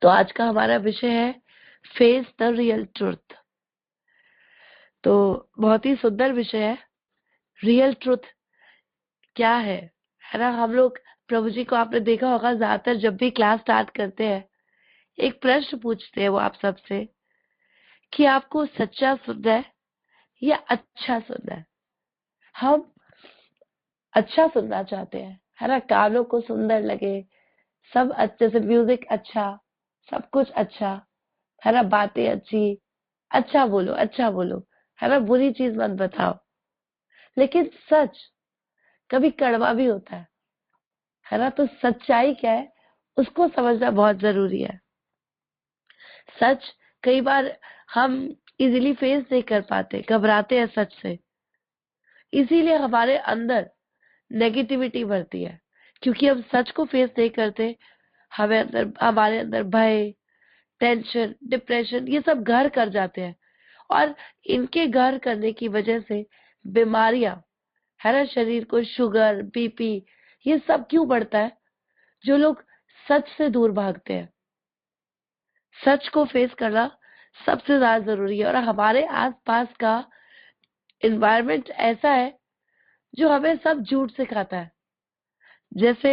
तो आज का हमारा विषय है फेस द रियल ट्रुथ। तो बहुत ही सुंदर विषय है। रियल ट्रुथ क्या है ना। हम लोग प्रभु जी को आपने देखा होगा, ज्यादातर जब भी क्लास स्टार्ट करते हैं एक प्रश्न पूछते हैं वो आप सबसे कि आपको सच्चा सुनना है या अच्छा सुनना है। हम अच्छा सुनना चाहते हैं, है ना। कानों को सुंदर लगे, सब अच्छे से, म्यूजिक अच्छा, सब कुछ अच्छा, है ना। बातें अच्छी, अच्छा बोलो, है ना। बुरी चीज मत बताओ। लेकिन सच कभी कड़वा भी होता है ना। तो सच्चाई क्या है उसको समझना बहुत जरूरी है। सच कई बार हम इजीली फेस नहीं कर पाते, घबराते हैं सच से। इसीलिए हमारे अंदर नेगेटिविटी बढ़ती है, क्योंकि हम सच को फेस नहीं करते। हमारे अंदर भय, टेंशन, डिप्रेशन ये सब घर कर जाते हैं। और इनके घर करने की वजह से बीमारियां, है ना, शरीर को शुगर, बीपी, ये सब क्यों बढ़ता है? जो लोग सच से दूर भागते हैं। सच को फेस करना सबसे ज्यादा जरूरी है। और हमारे आसपास का एनवायरनमेंट ऐसा है जो हमें सब झूठ सिखाता है। जैसे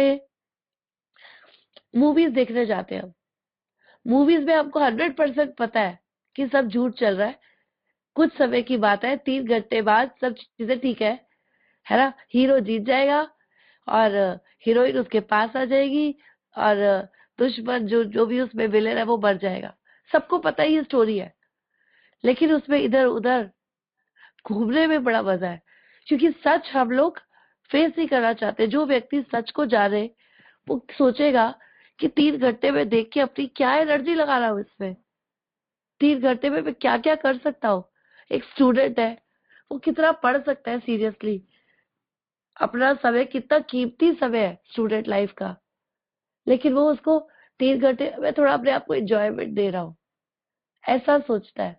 मूवीज देखने जाते हैं हम, मूवीज में हमको 100% पता है कि सब झूठ चल रहा है। कुछ समय की बात है, 3 घंटे बाद सब चीजें ठीक है ना। हीरो जीत जाएगा और हीरोइन उसके पास आ जाएगी, और दुश्मन जो जो भी उसमें विलेन है वो मर जाएगा। सबको पता ही ये स्टोरी है। लेकिन उसमें इधर उधर घूमने में बड़ा मजा है, क्योंकि सच हम लोग फेस नहीं करना चाहते। जो व्यक्ति सच को जाने वो सोचेगा कि 3 घंटे में देख के अपनी क्या एनर्जी लगा रहा हूँ इसमें, 3 घंटे में मैं क्या क्या कर सकता हूँ। एक स्टूडेंट है, वो कितना पढ़ सकता है सीरियसली। अपना समय कितना कीमती समय है स्टूडेंट लाइफ का, लेकिन वो उसको 3 घंटे में थोड़ा अपने आप को एंजॉयमेंट दे रहा हूँ ऐसा सोचता है।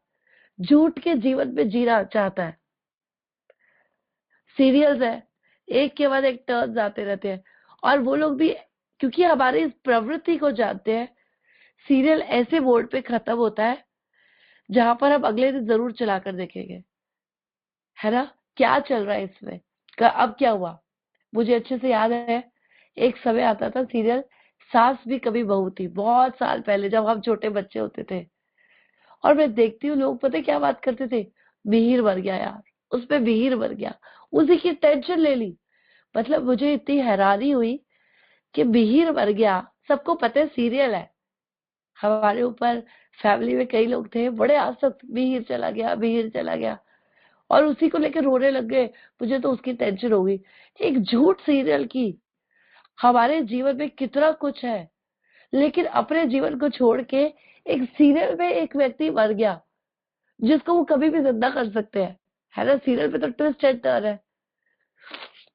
झूठ के जीवन में जीना चाहता है। सीरियल्स है, एक के बाद एक टर्न्स आते रहते हैं। और वो लोग भी, क्योंकि हमारी इस प्रवृत्ति को जानते हैं, सीरियल ऐसे मोड पे खत्म होता है जहां पर हम अगले दिन जरूर चला कर देखेंगे, है ना। क्या चल रहा है इसमें, अब क्या हुआ। मुझे अच्छे से याद है, एक समय आता था सीरियल सास भी कभी बहू थी, बहुत साल पहले जब हम छोटे बच्चे होते थे। और मैं देखती हूँ लोग पता है क्या बात करते थे, मिहिर मर गया यार, उसमें मिहिर मर गया, उसी की टेंशन ले ली। मतलब मुझे इतनी हैरानी हुई कि मिहिर मर गया। सबको पता है सीरियल है, हमारे ऊपर फैमिली में कई लोग थे बड़े आसक्त, मिहिर चला गया, मिहिर चला गया, और उसी को लेकर रोने लग गए। मुझे तो उसकी टेंशन हो गई। एक झूठ सीरियल की। हमारे जीवन में कितना कुछ है, लेकिन अपने जीवन को छोड़ के एक सीरियल में एक व्यक्ति मर गया जिसको वो कभी भी जिंदा कर सकते हैं, है ना। सीरियल में तो ट्विस्ट एंड टर्न है,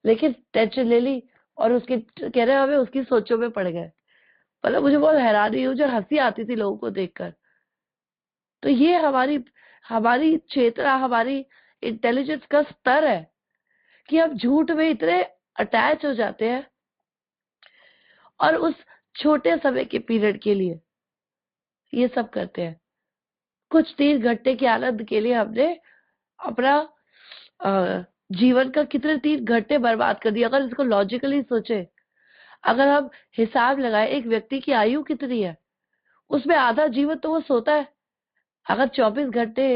लेकिन टेंशन ले ली और उसके कह रहे हमें उसकी सोचों में पड़ गए। मतलब मुझे बहुत हैरानी हुई, जो हंसी आती थी लोगों को देखकर। तो ये हमारी हमारी चेतना, हमारी इंटेलिजेंस का स्तर है कि हम झूठ में इतने अटैच हो जाते हैं, और उस छोटे समय के पीरियड के लिए ये सब करते हैं। कुछ 3 घंटे के आनंद के लिए हमने अपना अ, जीवन का कितने 3 घंटे बर्बाद कर दिया। अगर इसको लॉजिकली सोचे, अगर हम हिसाब लगाए एक व्यक्ति की आयु कितनी है, उसमें आधा जीवन तो वो सोता है। अगर 24 घंटे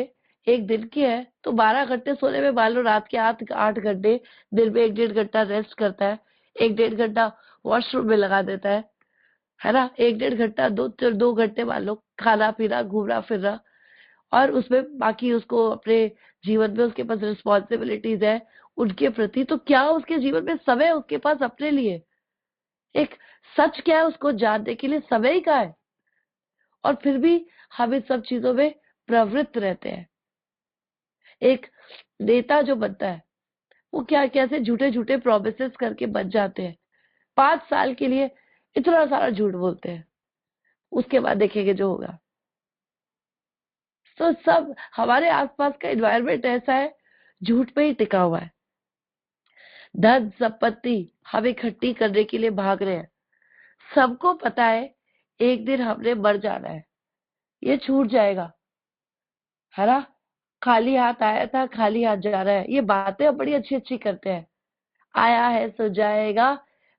एक दिन की है तो 12 घंटे सोने में मान लो, रात के 8 8 घंटे, दिन में 1 1.5 घंटा रेस्ट करता है, 1 1.5 घंटा वॉशरूम में लगा देता है ना। 1 1.5 घंटा, 2 2 घंटे मान लो खाना पीना, घूमना फिरना, और उसमें बाकी उसको अपने जीवन में उसके पास रिस्पॉन्सिबिलिटीज है उनके प्रति। तो क्या उसके जीवन में समय है उसके पास अपने लिए? एक सच क्या है उसको जानने के लिए समय ही कहाँ है? और फिर भी हम इन सब चीजों में प्रवृत्त रहते हैं। एक नेता जो बनता है वो क्या कैसे झूठे झूठे प्रोमिसेस करके बच जाते हैं। 5 साल के लिए इतना सारा झूठ बोलते हैं, उसके बाद देखेंगे जो होगा। तो सब हमारे आसपास का एनवायरनमेंट ऐसा है, झूठ पे ही टिका हुआ है। धन संपत्ति हम इकट्ठी करने के लिए भाग रहे हैं। सबको पता है एक दिन हमने मर जाना है, ये छूट जाएगा, है ना। खाली हाथ आया था, खाली हाथ जा रहा है, ये बातें अब बड़ी अच्छी अच्छी करते हैं। आया है सो जाएगा,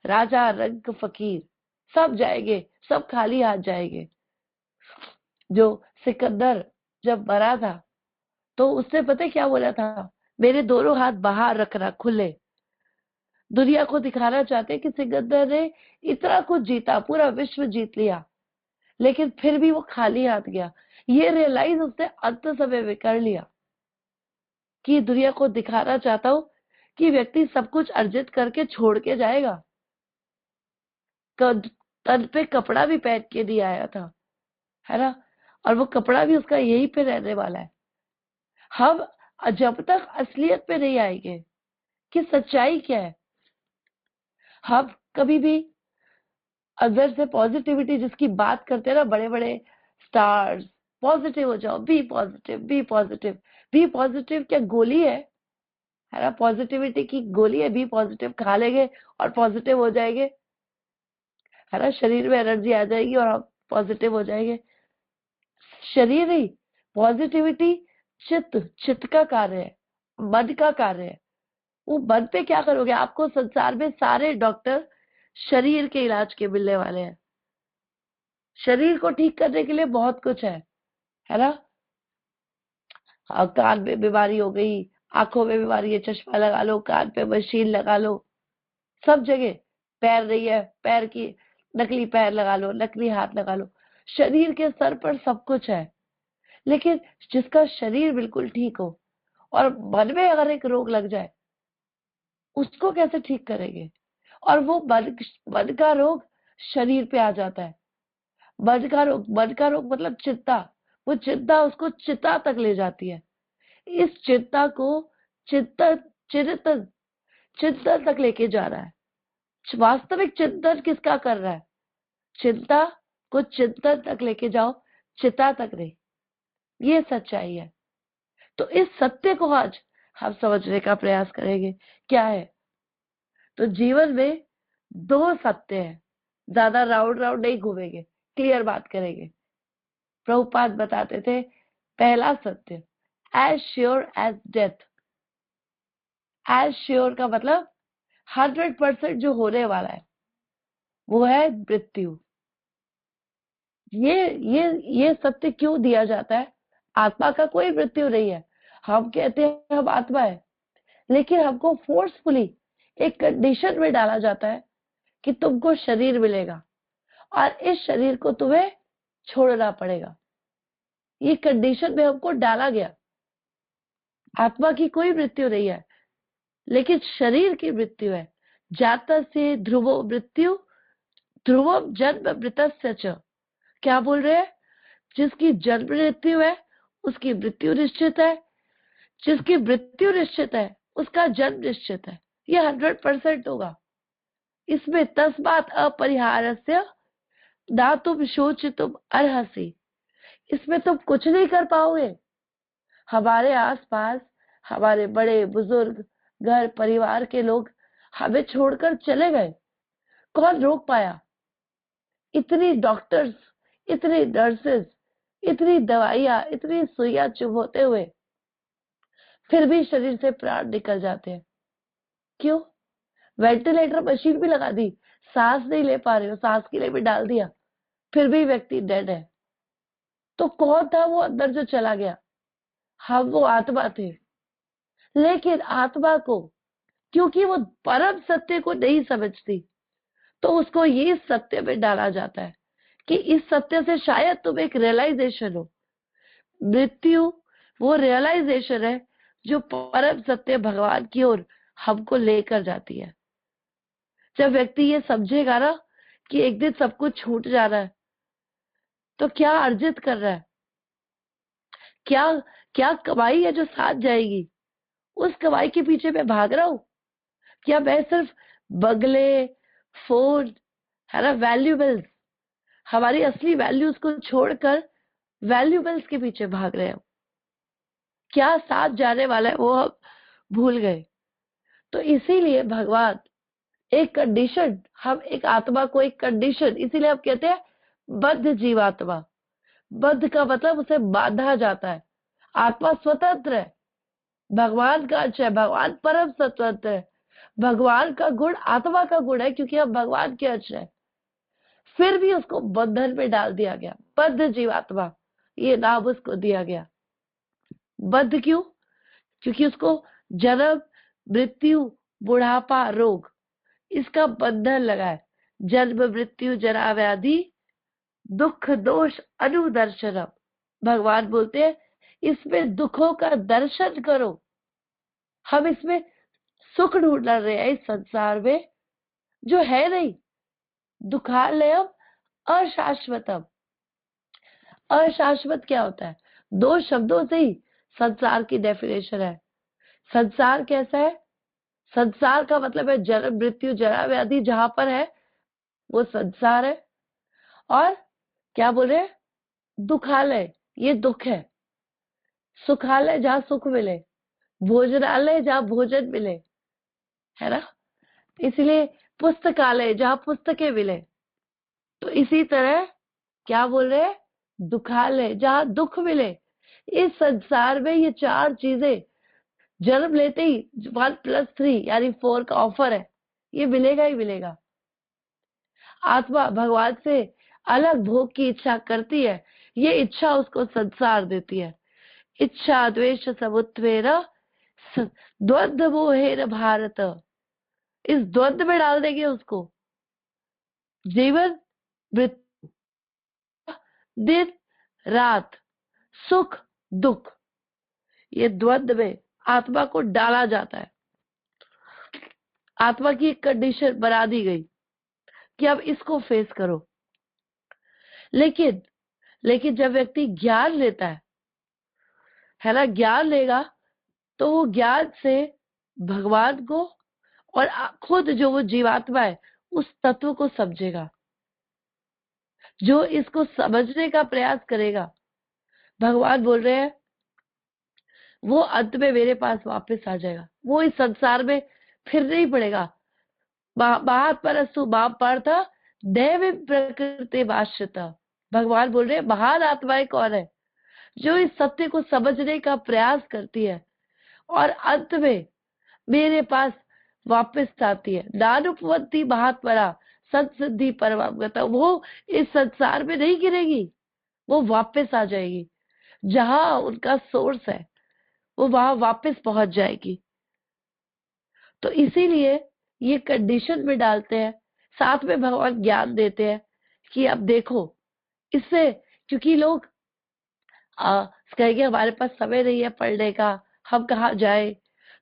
राजा रंग फकीर, सब जाएंगे, सब खाली हाथ जाएंगे। जो सिकंदर जब मरा था तो उसने पता है क्या बोला था, मेरे दोनों हाथ बाहर रखना खुले। दुनिया को दिखाना चाहते कि सिकंदर ने इतना कुछ जीता, पूरा विश्व जीत लिया, लेकिन फिर भी वो खाली हाथ गया। ये रियलाइज उसने अंत समय में कर लिया कि दुनिया को दिखाना चाहता हूँ कि व्यक्ति सब कुछ अर्जित करके छोड़ के जाएगा। तन पे कपड़ा भी पहन के नहीं आया था, है ना, और वो कपड़ा भी उसका यहीं पे रहने वाला है। हम जब तक असलियत पे नहीं आएंगे कि सच्चाई क्या है, हम कभी भी अंदर से पॉजिटिविटी जिसकी बात करते हैं ना बड़े बड़े स्टार्स, पॉजिटिव हो जाओ, be positive, be positive. Be positive क्या गोली है ना, पॉजिटिविटी की गोली है। बी पॉजिटिव खा लेंगे और पॉजिटिव हो जाएंगे, है ना, शरीर में एनर्जी आ जाएगी और हम पॉजिटिव हो जाएंगे। शरीर ही पॉजिटिविटी, चित्त, चित्त का कार्य है, मन का कार्य है। वो मन पे क्या करोगे, आपको संसार में सारे डॉक्टर शरीर के इलाज के मिलने वाले हैं। शरीर को ठीक करने के लिए बहुत कुछ है ना। कान में बीमारी हो गई, आंखों में बीमारी है, चश्मा लगा लो, कान पे मशीन लगा लो, सब जगह। पैर नहीं है, पैर की नकली पैर लगा लो, नकली हाथ लगा लो। शरीर के स्तर पर सब कुछ है, लेकिन जिसका शरीर बिल्कुल ठीक हो और मन में अगर एक रोग लग जाए, उसको कैसे ठीक करेंगे। और वो मन का रोग शरीर पे आ जाता है। मन का रोग मतलब चिंता, वो चिंता उसको चिता तक ले जाती है। इस चिंता को चिंतन चिंतन चिंतन तक लेके जा रहा है। वास्तविक चिंतन किसका कर रहा है, चिंता को चिंतन तक लेके जाओ, चिता तक नहीं। ये सच्चाई है। तो इस सत्य को आज हम समझने का प्रयास करेंगे। क्या है, तो जीवन में दो सत्य है, ज्यादा राउंड राउंड नहीं घूमेंगे, क्लियर बात करेंगे। प्रभुपाद बताते थे, पहला सत्य, as sure as death. As sure का मतलब 100% जो होने वाला है वो है मृत्यु। ये ये सत्य क्यों दिया जाता है, आत्मा का कोई मृत्यु नहीं है। हम कहते हैं हम आत्मा है, लेकिन हमको फोर्सफुली एक कंडीशन में डाला जाता है कि तुमको शरीर मिलेगा और इस शरीर को तुम्हें छोड़ना पड़ेगा। ये कंडीशन में हमको डाला गया। आत्मा की कोई मृत्यु नहीं है, लेकिन शरीर की मृत्यु है। जाता से ध्रुवो मृत्यु, ध्रुवम जन्म मृतस्य च। क्या बोल रहे हैं, जिसकी जन्म मृत्यु है उसकी मृत्यु निश्चित है, जिसकी मृत्यु निश्चित है उसका जन्म निश्चित है। ये 100% होगा। इसमें तस्मात् अपरिहार्यस्य ना तुम शोचितुम अर्हसि। इसमें तुम कुछ नहीं कर पाओगे। हमारे आसपास हमारे बड़े बुजुर्ग, घर परिवार के लोग हमें छोड़कर चले गए, कौन रोक पाया। इतनी डॉक्टर्स, इतनी नर्सेस, इतनी दवाइयां, इतनी सुइयां चुभोते हुए फिर भी शरीर से प्राण निकल जाते हैं। क्यों, वेंटिलेटर मशीन भी लगा दी, सांस नहीं ले पा रहे हो, सांस के लिए भी डाल दिया, फिर भी व्यक्ति डेड है। तो कौन था वो अंदर जो चला गया, हम वो आत्मा थे। लेकिन आत्मा को क्योंकि वो परम सत्य को नहीं समझती, तो उसको ये सत्य में डाला जाता है कि इस सत्य से शायद तुम एक रियलाइजेशन हो। मृत्यु वो रियलाइजेशन है जो परम सत्य भगवान की ओर हमको लेकर जाती है। जब व्यक्ति ये समझेगा ना कि एक दिन सब कुछ छूट जा रहा है, तो क्या अर्जित कर रहा है, क्या क्या कमाई है जो साथ जाएगी, उस कमाई के पीछे मैं भाग रहा हूं, क्या मैं सिर्फ बंगले, फोन, है ना, वैल्यूबल्स, हमारी असली वैल्यूज को छोड़कर वैल्यूबल्स के पीछे भाग रहे हो। क्या साथ जाने वाला है वो हम भूल गए। तो इसीलिए भगवान एक कंडीशन, हम एक आत्मा को एक कंडीशन, इसीलिए हम कहते हैं बद्ध जीवात्मा, बद्ध का मतलब उसे बांधा जाता है। आत्मा स्वतंत्र है, भगवान का अंश है, भगवान परम स्वतंत्र है। भगवान का गुण आत्मा का गुण है, क्योंकि हम भगवान के अंश है। फिर भी उसको बंधन में डाल दिया गया, बद्ध जीवात्मा, ये नाम उसको दिया गया। बद्ध क्यों? क्योंकि उसको जन्म, मृत्यु, बुढ़ापा, रोग, इसका बंधन लगा है। जन्म, मृत्यु, जरा, व्याधि, दुख, दोष, अनुदर्शनम। भगवान बोलते हैं इसमें दुखों का दर्शन करो। हम इसमें सुख ढूंढ रहे हैं इस संसार में, जो है नहीं। दुखालयम अशाश्वतम। अशाश्वत क्या होता है? दो शब्दों से ही संसार की डेफिनेशन है। संसार कैसा है? संसार का मतलब है जन्म, मृत्यु, जरा, व्याधि, जहां पर है वो संसार है। और क्या बोले? दुखालय, ये दुख है। सुखालय, जहां सुख मिले। भोजनालय, जहां भोजन मिले, है ना। इसलिए पुस्तकालय, जहां पुस्तकें मिले। तो इसी तरह क्या बोल रहे हैं? दुखालय, जहां दुख मिले। इस संसार में ये चार चीजें जन्म लेते ही 1+3 यानी 4 का ऑफर है, ये मिलेगा ही मिलेगा। आत्मा भगवान से अलग भोग की इच्छा करती है, ये इच्छा उसको संसार देती है। इच्छा द्वेष समुत्वेन द्वंद्व मोहेन भारत। इस द्वंद्व में डाल देंगे उसको। जीवन, मृत्यु, दिन, रात, सुख, दुख, ये द्वंद्व में आत्मा को डाला जाता है। आत्मा की एक कंडीशन बना दी गई कि अब इसको फेस करो। लेकिन लेकिन जब व्यक्ति ज्ञान लेता है ना, ज्ञान लेगा, तो वो ज्ञान से भगवान को और खुद जो वो जीवात्मा है उस तत्व को समझेगा। जो इसको समझने का प्रयास करेगा, भगवान बोल रहे हैं वो अंत में मेरे पास वापस आ जाएगा। वो इस संसार में फिर नहीं पड़ेगा। महापरस्तु मां पार्थ दैव प्रकृति वाश्यता। भगवान बोल रहे हैं महान आत्माएं कौन है? जो इस सत्य को समझने का प्रयास करती है और अंत में मेरे पास वापस आती है। नानुपवंती महात्मरा सत्सिद्धि परमागता। वो इस संसार में नहीं गिरेगी, वो वापस आ जाएगी। जहां उनका सोर्स है वो वहां वापस पहुंच जाएगी। तो इसीलिए ये कंडीशन में डालते हैं, साथ में भगवान ज्ञान देते हैं कि अब देखो इससे, क्योंकि लोग कहेंगे हमारे पास समय नहीं है पढ़ने का, हम कहाँ जाए।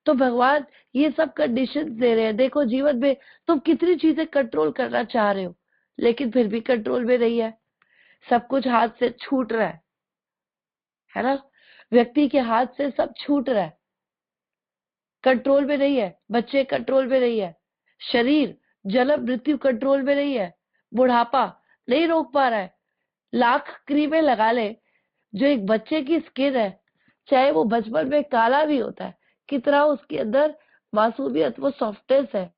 तो भगवान ये सब कंडीशन दे रहे हैं। देखो जीवन में तुम कितनी चीजें कंट्रोल करना चाह रहे हो, लेकिन फिर भी कंट्रोल में नहीं है। सब कुछ हाथ से छूट रहा है ना। व्यक्ति के हाथ से सब छूट रहा है, कंट्रोल में नहीं है। बच्चे कंट्रोल में नहीं है, शरीर जन्म मृत्यु कंट्रोल में नहीं है, बुढ़ापा नहीं रोक पा रहा है। लाख क्रीमें लगा ले, जो एक बच्चे की स्किन है, चाहे वो बचपन में काला भी होता है, कितना उसके अंदर मासूमियत, वो सॉफ्टनेस है।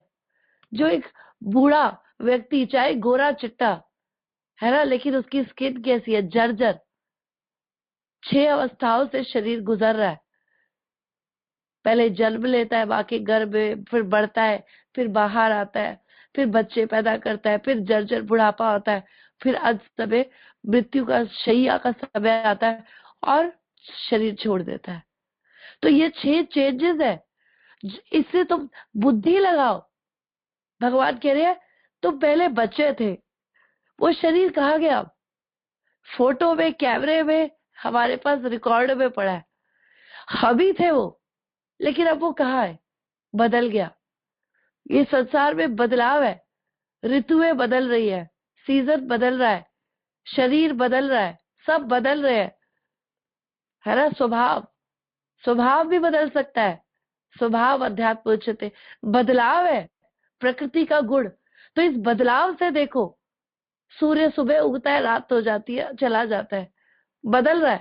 जो एक बूढ़ा व्यक्ति चाहे गोरा चिट्टा है ना, लेकिन उसकी स्किन कैसी है? जर्जर। 6 अवस्थाओं से शरीर गुजर रहा है। पहले जन्म लेता है माँ के गर्भ में, फिर बढ़ता है, फिर बाहर आता है, फिर बच्चे पैदा करता है, फिर जर्जर बुढ़ापा होता है, फिर अंत समय मृत्यु का शैया का समय आता है और शरीर छोड़ देता है। तो ये 6 चेंजेस है। इससे तुम बुद्धि लगाओ। भगवान कह रहे हैं तुम पहले बच्चे थे, वो शरीर कहाँ गया? फोटो में, कैमरे में, हमारे पास रिकॉर्ड में पड़ा है। हम ही थे वो, लेकिन अब वो कहाँ है? बदल गया। ये संसार में बदलाव है। ऋतुएं बदल रही है, सीजन बदल रहा है, शरीर बदल रहा है, सब बदल रहे हैं, है ना। स्वभाव, स्वभाव भी बदल सकता है। स्वभाव अध्यात्म उच्चते, बदलाव है प्रकृति का गुण। तो इस बदलाव से देखो, सूर्य सुबह उगता है, रात हो जाती है, चला जाता है, बदल रहा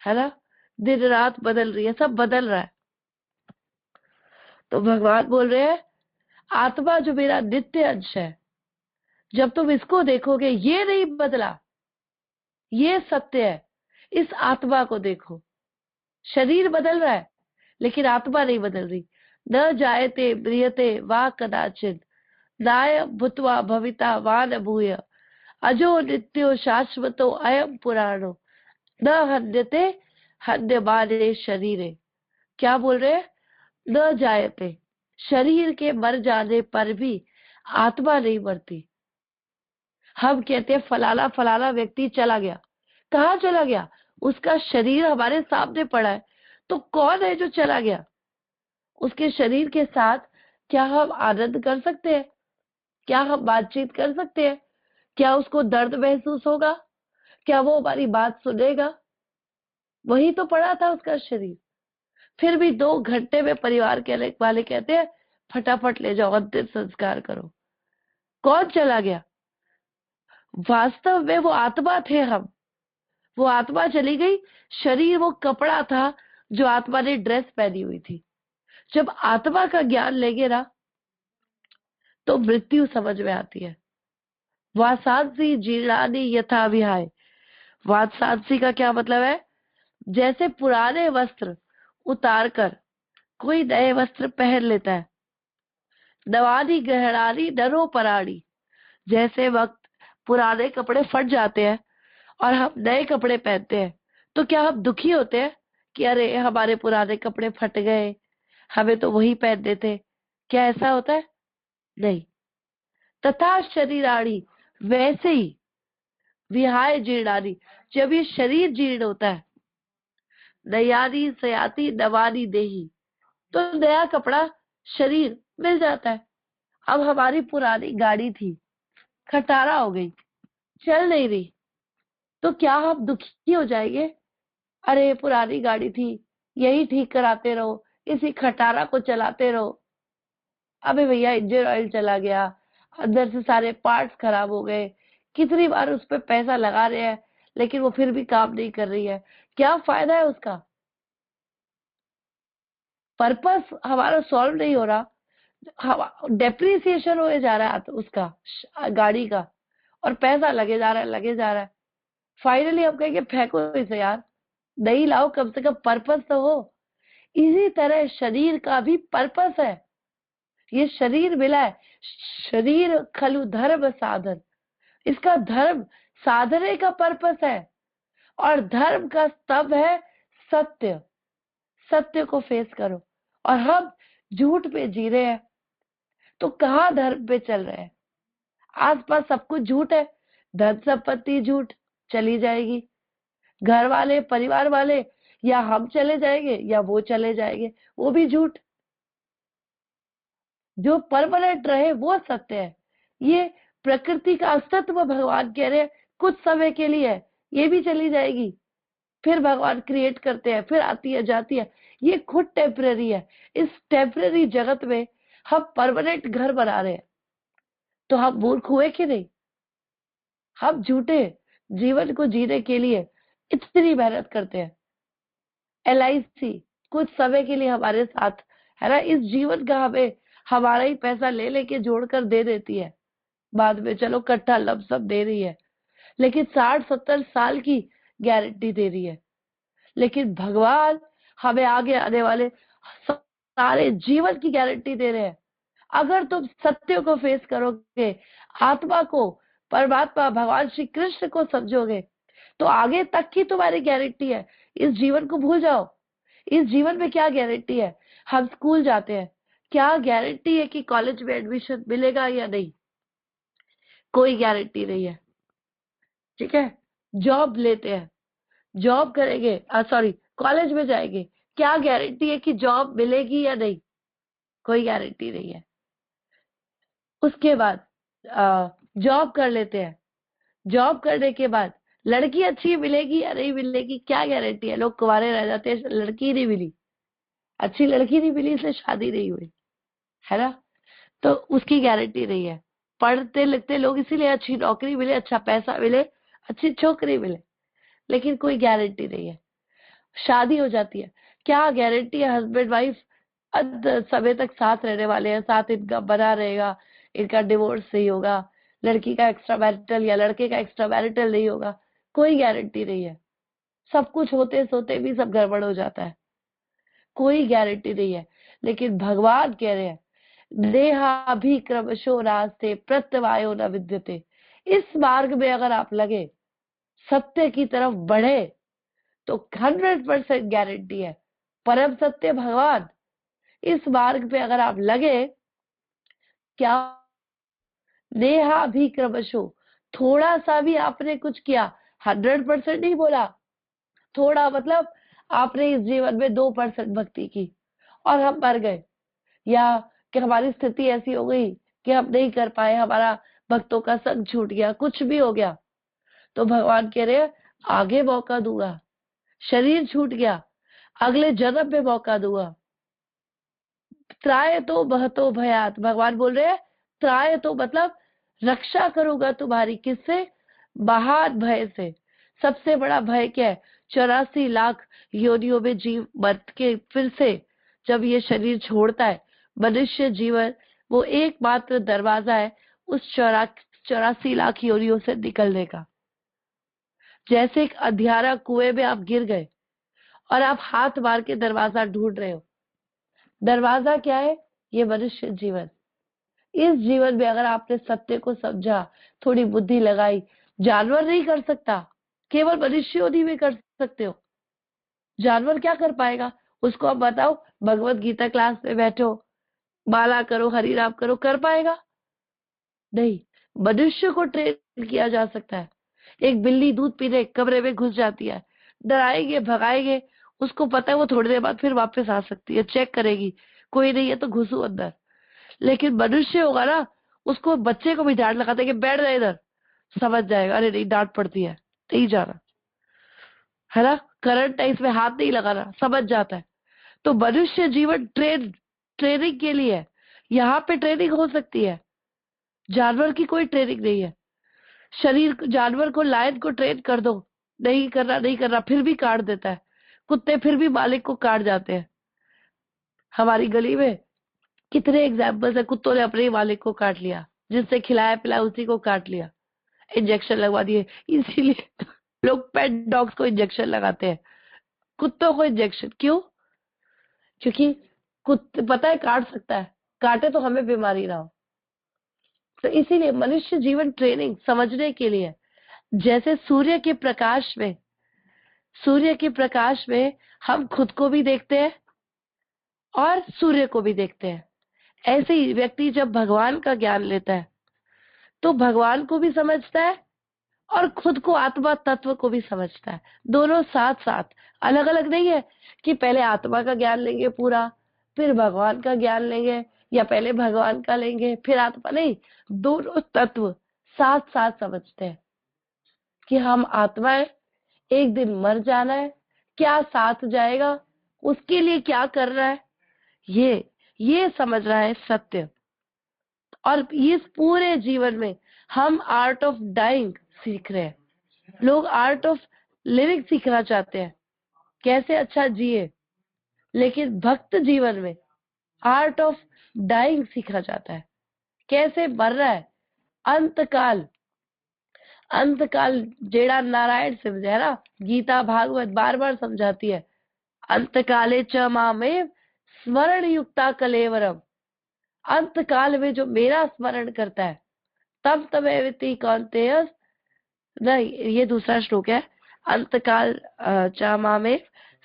है ना। दिन रात बदल रही है, सब बदल रहा है। तो भगवान बोल रहे हैं आत्मा जो मेरा नित्य अंश है, जब तुम इसको देखोगे, ये नहीं बदला, ये सत्य है। इस आत्मा को देखो, शरीर बदल रहा है लेकिन आत्मा नहीं बदल रही। न जायते म्रियते वा कदाचित, नाय भूत्वा भविता वा न भूय, अजो नित्यो शाश्वतो अयम पुराणो, न हन्यते हन्यमाने शरीरे। क्या बोल रहे हैं? न जायते, शरीर के मर जाने पर भी आत्मा नहीं मरती। हम कहते हैं फलाना फलाना व्यक्ति चला गया। कहाँ चला गया? उसका शरीर हमारे सामने पड़ा है। तो कौन है जो चला गया? उसके शरीर के साथ क्या हम आनंद कर सकते हैं? क्या हम बातचीत कर सकते हैं? क्या उसको दर्द महसूस होगा? क्या वो हमारी बात सुनेगा? वही तो पड़ा था उसका शरीर। फिर भी 2 घंटे में परिवार के वाले कहते हैं फटाफट ले जाओ, अंतिम संस्कार करो। कौन चला गया? वास्तव में वो आत्मा थे हम। वो आत्मा चली गई, शरीर वो कपड़ा था जो आत्मा ने ड्रेस पहनी हुई थी। जब आत्मा का ज्ञान लेंगे ना, तो मृत्यु समझ में आती है। वासांसी जीर्णानि यथा विहाय। वासांसी का क्या मतलब है? जैसे पुराने वस्त्र उतार कर कोई नए वस्त्र पहन लेता है। नवानी गहरानी नरो पराणी। जैसे वक्त पुराने कपड़े फट जाते हैं और हम नए कपड़े पहनते हैं, तो क्या हम दुखी होते हैं कि अरे हमारे पुराने कपड़े फट गए, हमें तो वही पहनने थे? क्या ऐसा होता है? नहीं। तथा शरीराणी, वैसे ही विहाय जीर्णानी, जब ये शरीर जीर्ण होता है, नयानी सयाती नवानी देही, तो नया कपड़ा शरीर मिल जाता है। अब हमारी पुरानी गाड़ी थी, खटारा हो गई, चल नहीं रही, तो क्या हम दुखी हो जाएंगे? अरे पुरानी गाड़ी थी, यही ठीक कराते रहो, इसी खटारा को चलाते रहो। अबे भैया इंजन ऑयल चला गया, अंदर से सारे पार्ट्स खराब हो गए, कितनी बार उस पर पैसा लगा रहे हैं लेकिन वो फिर भी काम नहीं कर रही है। क्या फायदा है उसका? पर्पस हमारा सॉल्व नहीं हो रहा, डेप्रिसिएशन हो जा रहा है उसका, गाड़ी का, और पैसा लगे जा रहा है, लगे जा रहा है। फाइनली हम कहेंगे फेंको इसे यार, नहीं लाओ, कम से कम पर्पस तो हो। इसी तरह शरीर का भी पर्पस है। ये शरीर मिला है, शरीर खलु धर्म साधन, इसका धर्म साधने का पर्पस है। और धर्म का स्तंभ है सत्य। सत्य को फेस करो। और हम झूठ पे जी रहे हैं, तो कहाँ धर्म पे चल रहे हैं? आसपास सब कुछ झूठ है। धन संपत्ति झूठ, चली जाएगी। घर वाले, परिवार वाले, या हम चले जाएंगे या वो चले जाएंगे, वो भी झूठ। जो परमानेंट रहे वो सत्य है। ये प्रकृति का अस्तित्व भगवान कह रहे हैं कुछ समय के लिए है, ये भी चली जाएगी। फिर भगवान क्रिएट करते हैं, फिर आती है जाती है, ये खुद टेम्पररी है। इस टेम्पररी जगत में हम परमानेंट घर बना रहे हैं, तो हम मूर्ख हुए कि नहीं? हम झूठे जीवन को जीने के लिए इतनी मेहनत करते हैं। LIC कुछ समय के लिए हमारे साथ है ना, इस जीवन का हमें हमारा ही पैसा ले लेके जोड़कर दे देती है। बाद में चलो कट्ठा लमसम दे रही है, लेकिन 60-70 साल की गारंटी दे रही है। लेकिन भगवान हमें आगे आने वाले सारे जीवन की गारंटी दे रहे हैं। अगर तुम सत्य को फेस करोगे, आत्मा को, परमात्मा भगवान श्री कृष्ण को समझोगे, तो आगे तक की तुम्हारी गारंटी है। इस जीवन को भूल जाओ। इस जीवन में क्या गारंटी है? हम स्कूल जाते हैं, क्या गारंटी है कि कॉलेज में एडमिशन मिलेगा या नहीं? कोई गारंटी नहीं है। ठीक है। जॉब लेते हैं, जॉब करेंगे, सॉरी, कॉलेज में जाएंगे, क्या गारंटी है कि जॉब मिलेगी या नहीं? कोई गारंटी नहीं है। उसके बाद जॉब कर लेते हैं, जॉब करने के बाद लड़की अच्छी मिलेगी या नहीं मिलेगी, क्या गारंटी है? लोग कुंवारे रह जाते हैं, लड़की नहीं मिली, अच्छी लड़की नहीं मिली, इसलिए शादी नहीं हुई, है ना? तो उसकी गारंटी नहीं है। पढ़ते लिखते लोग इसीलिए अच्छी नौकरी मिले, अच्छा पैसा मिले, अच्छी छोकरी मिले, लेकिन कोई गारंटी नहीं है। शादी हो जाती है, क्या गारंटी है हस्बैंड वाइफ अंत समय तक साथ रहने वाले हैं, साथ इनका बना रहेगा, इनका डिवोर्स नहीं होगा, लड़की का एक्स्ट्रा मैरिटल या लड़के का एक्स्ट्रा मैरिटल नहीं होगा, कोई गारंटी नहीं है। सब कुछ होते सोते भी सब गड़बड़ हो जाता है, कोई गारंटी नहीं है। लेकिन भगवान कह रहे हैं, देहाभि क्रमशो नास्ते प्रत्यवायो न विद्यते। इस मार्ग में अगर आप लगे, सत्य की तरफ बढ़े, तो 100% गारंटी है, परम सत्य भगवान, इस मार्ग पे अगर आप लगे, क्या नेहाभि क्रमशो, थोड़ा सा भी आपने कुछ किया, 100% नहीं बोला, थोड़ा मतलब आपने इस जीवन में 2% भक्ति की और हम मर गए, या कि हमारी स्थिति ऐसी हो गई कि हम नहीं कर पाए, हमारा भक्तों का संग छूट गया, कुछ भी हो गया, तो भगवान कह रहे हैं आगे मौका दूंगा। शरीर छूट गया, अगले जन्म में मौका दूंगा। त्राय तो बहतो भयात, भगवान बोल रहे हैं त्राय तो मतलब रक्षा करूंगा तुम्हारी, किससे? महान भय से। सबसे बड़ा भय क्या है? 84 लाख योनियों में जीव मर के फिर से जब ये शरीर छोड़ता है, मनुष्य जीवन वो एकमात्र दरवाजा है उस 84 लाख योनियों से निकलने का। जैसे एक अंधियारा कुएं में आप गिर गए और आप हाथ मार के दरवाजा ढूंढ रहे हो, दरवाजा क्या है? ये मनुष्य जीवन। इस जीवन में अगर आपने सत्य को समझा, थोड़ी बुद्धि लगाई, जानवर नहीं कर सकता, केवल मनुष्य योनि में कर सकते हो। जानवर क्या कर पाएगा? उसको आप बताओ, भगवत गीता क्लास में बैठो, माला करो, हरि नाम करो, कर पाएगा? नहीं। मनुष्य को ट्रेन किया जा सकता है। एक बिल्ली दूध पीने कमरे में घुस जाती है, डराएंगे, भगाएंगे, उसको पता है वो थोड़ी देर बाद फिर वापस आ सकती है, चेक करेगी, कोई नहीं है तो घुसू अंदर। लेकिन मनुष्य होगा ना, उसको बच्चे को भी डांट लगाते कि बैठ जाए इधर, समझ जाएगा, अरे नहीं डांट पड़ती है, नहीं जाना, है ना, करंट है इसमें हाथ नहीं लगाना, समझ जाता है। तो मनुष्य जीवन ट्रेनिंग के लिए है। यहाँ पे ट्रेनिंग हो सकती है, जानवर की कोई ट्रेनिंग नहीं है। शरीर जानवर को, लायन को ट्रेन कर दो, नहीं करना नहीं करना, फिर भी काट देता है। कुत्ते फिर भी मालिक को काट जाते हैं। हमारी गली में कितने एग्जाम्पल्स है, कुत्तों ने अपने ही मालिक को काट लिया, जिससे खिलाया पिलाया उसी को काट लिया, इंजेक्शन लगवा दिए। इसीलिए लोग पेट डॉग्स को इंजेक्शन लगाते हैं, कुत्तों को इंजेक्शन क्यों? क्योंकि कुत्ते पता है काट सकता है, काटे तो हमें बीमारी ना हो। तो इसीलिए मनुष्य जीवन ट्रेनिंग समझने के लिए, जैसे सूर्य के प्रकाश में हम खुद को भी देखते हैं और सूर्य को भी देखते हैं। ऐसे ही व्यक्ति जब भगवान का ज्ञान लेता है तो भगवान को भी समझता है और खुद को, आत्मा तत्व को भी समझता है। दोनों साथ साथ, अलग अलग नहीं है कि पहले आत्मा का ज्ञान लेंगे पूरा, फिर भगवान का ज्ञान लेंगे, या पहले भगवान का लेंगे फिर आत्मा, नहीं, दोनों तत्व साथ साथ समझते हैं कि हम आत्मा है, एक दिन मर जाना है, क्या साथ जाएगा, उसके लिए क्या करना है, ये समझ रहा है सत्य। और इस पूरे जीवन में हम आर्ट ऑफ डाइंग सीख रहे हैं। लोग आर्ट ऑफ लिविंग सीखना चाहते हैं, कैसे अच्छा जिए, लेकिन भक्त जीवन में आर्ट ऑफ डाइंग सीखा जाता है, कैसे मर रहा है। अंतकाल, अंतकाल जेड़ा नारायण सिंह है ना, गीता भागवत बार बार समझाती है, अंतकाले च मामेव स्मरण युक्ता कलेवरम। अंतकाल में जो मेरा स्मरण करता है, तम तमेवति कौन्तेय, नहीं ये दूसरा श्लोक है, अंतकाल चामा में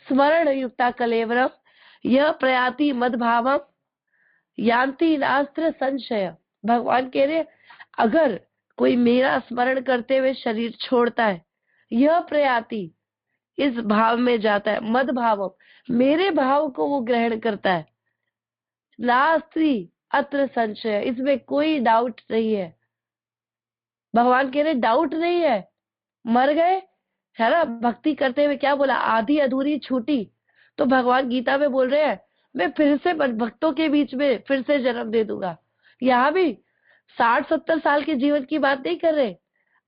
स्मरण युक्ता कलेवरम यह प्रयाति मद भावम यान्ति नास्त्र संशय। भगवान कह रहे अगर कोई मेरा स्मरण करते हुए शरीर छोड़ता है, यह प्रयाति इस भाव में जाता है, मद भावम मेरे भाव को वो ग्रहण करता है, नास्ति अत्र संशय इसमें कोई डाउट नहीं है। भगवान कह रहे डाउट नहीं है, मर गए, है ना, भक्ति करते हुए क्या बोला, आधी अधूरी छूटी, तो भगवान गीता में बोल रहे हैं मैं फिर से भक्तों के बीच में फिर से जन्म दे दूंगा। यहाँ भी 60-70 साल के जीवन की बात नहीं कर रहे,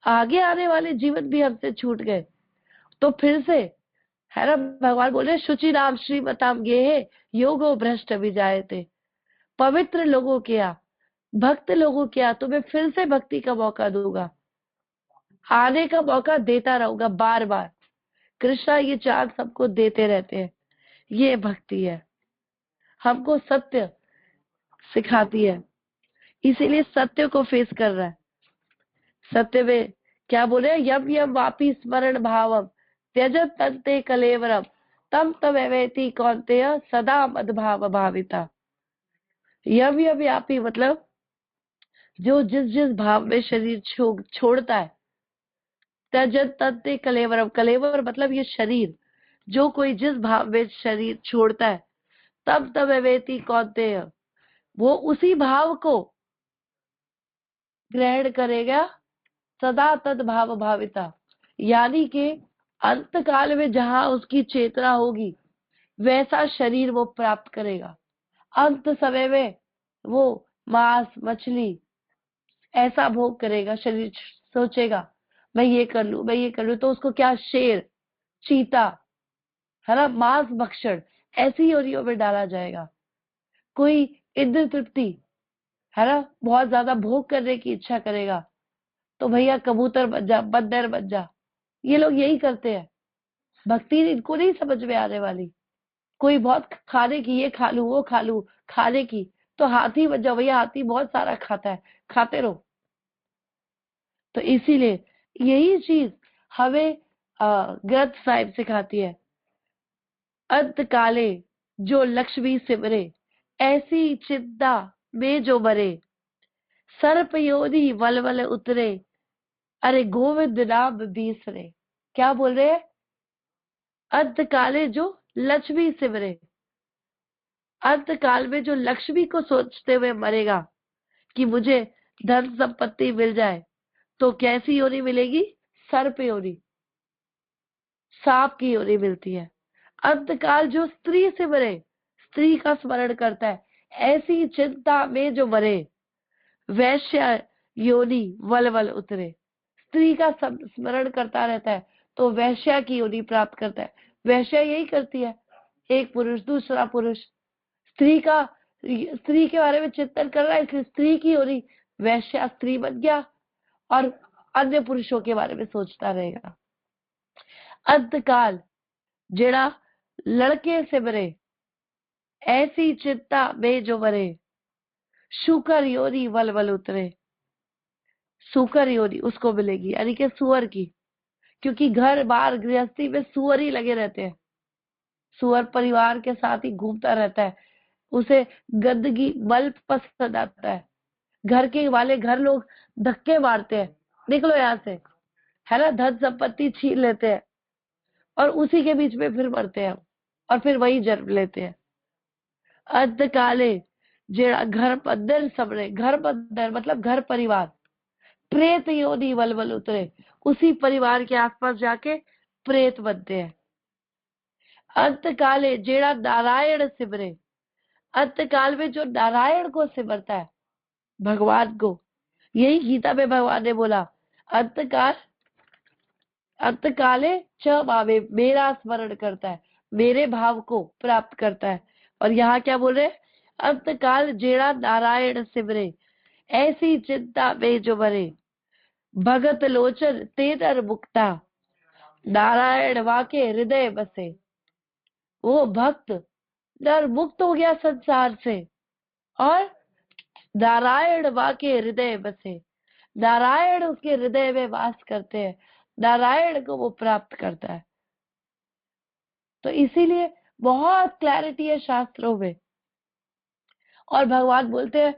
आगे आने वाले जीवन भी हमसे छूट गए तो फिर से, है ना, भगवान बोल रहे शुचि नाम श्रीमताम गेहे योगो भ्रष्ट विजायते। पवित्र लोगों के यहाँ भक्त लोगों क्या, तुम्हें फिर से भक्ति का मौका दूंगा, आने का मौका देता रहूंगा बार बार। कृष्णा ये चांस सबको देते रहते हैं, ये भक्ति है, हमको सत्य सिखाती है, इसीलिए सत्य को फेस कर रहा है। सत्य में क्या बोले, यम यम वापी स्मरण भावम त्यजत तन्ते कलेवरम तम तम एवेति कौन्तेय सदा मद्भाव भाविता। यम यम व्यापी मतलब जो जिस जिस भाव में शरीर छोड़ता है, त्यजत तन्ते कलेवरम, कलेवर मतलब ये शरीर, जो कोई जिस भाव में शरीर छोड़ता है, तब तब एवेति कौन्तेय, वो उसी भाव को ग्रहण करेगा, सदा तद भाव भाविता, यानी कि अंत काल में जहां उसकी चेतना होगी वैसा शरीर वो प्राप्त करेगा। अंत समय में वो मांस मछली ऐसा भोग करेगा, शरीर सोचेगा मैं ये कर लूं, मैं ये कर लूं, तो उसको क्या, शेर, चीता, है ना, मांस भक्षण ऐसी योनियों में डाला जाएगा। कोई इंद्र तृप्ति, है ना, बहुत ज्यादा भोग करने की इच्छा करेगा, तो भैया कबूतर बन जा, बंदर बन जा। ये लोग यही करते हैं, भक्ति इनको नहीं समझ में आने वाली। कोई बहुत खाने की, ये खा लूं वो खा लूं, खाने की, तो हाथी बन जाओ भैया, हाथी बहुत सारा खाता है, खाते रहो। तो इसीलिए यही चीज हमें ग्रंथ साहिब सिखाती है, अंत काले जो लक्ष्मी सिमरे ऐसी चिंता में जो मरे, सर्प योनि वल उतरे, अरे गोविंद नाम बीसरे। क्या बोल रहे हैं, अंत काले जो लक्ष्मी सिमरे, अंत काल में जो लक्ष्मी को सोचते हुए मरेगा कि मुझे धन संपत्ति मिल जाए, तो कैसी योनि मिलेगी, सर्प योनि, सांप की योनि मिलती है। अंतकाल जो स्त्री से मरे, स्त्री का स्मरण करता है, ऐसी चिंता में जो मरे, वैश्य योनि वल उतरे, स्त्री का स्मरण करता रहता है तो वैश्या की योनि प्राप्त करता है। वैश्या यही करती है, एक पुरुष दूसरा पुरुष, स्त्री का, स्त्री के बारे में चिंतन कर रहा है इसलिए स्त्री की योनि, वैश्या स्त्री बन गया और अन्य पुरुषों के बारे में सोचता रहेगा। अंतकाल जेड़ा लड़के से मरे, ऐसी चिंता में जो मरे, शुकर योनि वल उतरे, सुकर योनि उसको मिलेगी, यानी कि सुअर की, क्योंकि घर बार गृहस्थी में सुअर ही लगे रहते हैं, सुअर परिवार के साथ ही घूमता रहता है, उसे गंदगी मल पसंद आता है, घर के वाले घर लोग धक्के मारते हैं, निकलो यहाँ से, है ना, धन संपत्ति छीन लेते हैं और उसी के बीच में फिर मरते हैं और फिर वही जन्म लेते हैं। अंत काले जेड़ा घर पंदर सबरे, घर पंदर मतलब घर परिवार, प्रेत योनि वल उतरे, उसी परिवार के आसपास जाके प्रेत बनते हैं। अंत काले जेड़ा नारायण सिमरे, अंत काल में जो नारायण को सिमरता है, भगवान को, यही गीता में भगवान ने बोला, अंत काल अंत काले च भावे, मेरा स्मरण करता है, मेरे भाव को प्राप्त करता है। और यहाँ क्या बोल रहे, अंत काल जेड़ा नारायण सिमरे ऐसी चिंता में जो मरे, भगत लोचन ते नर मुक्ता, नारायण वाके हृदय बसे। वो भक्त नर मुक्त हो गया संसार से और नारायण वाके हृदय बसे, नारायण उसके हृदय में वास करते हैं, नारायण को वो प्राप्त करता है। तो इसीलिए बहुत क्लैरिटी है शास्त्रों में, और भगवान बोलते हैं,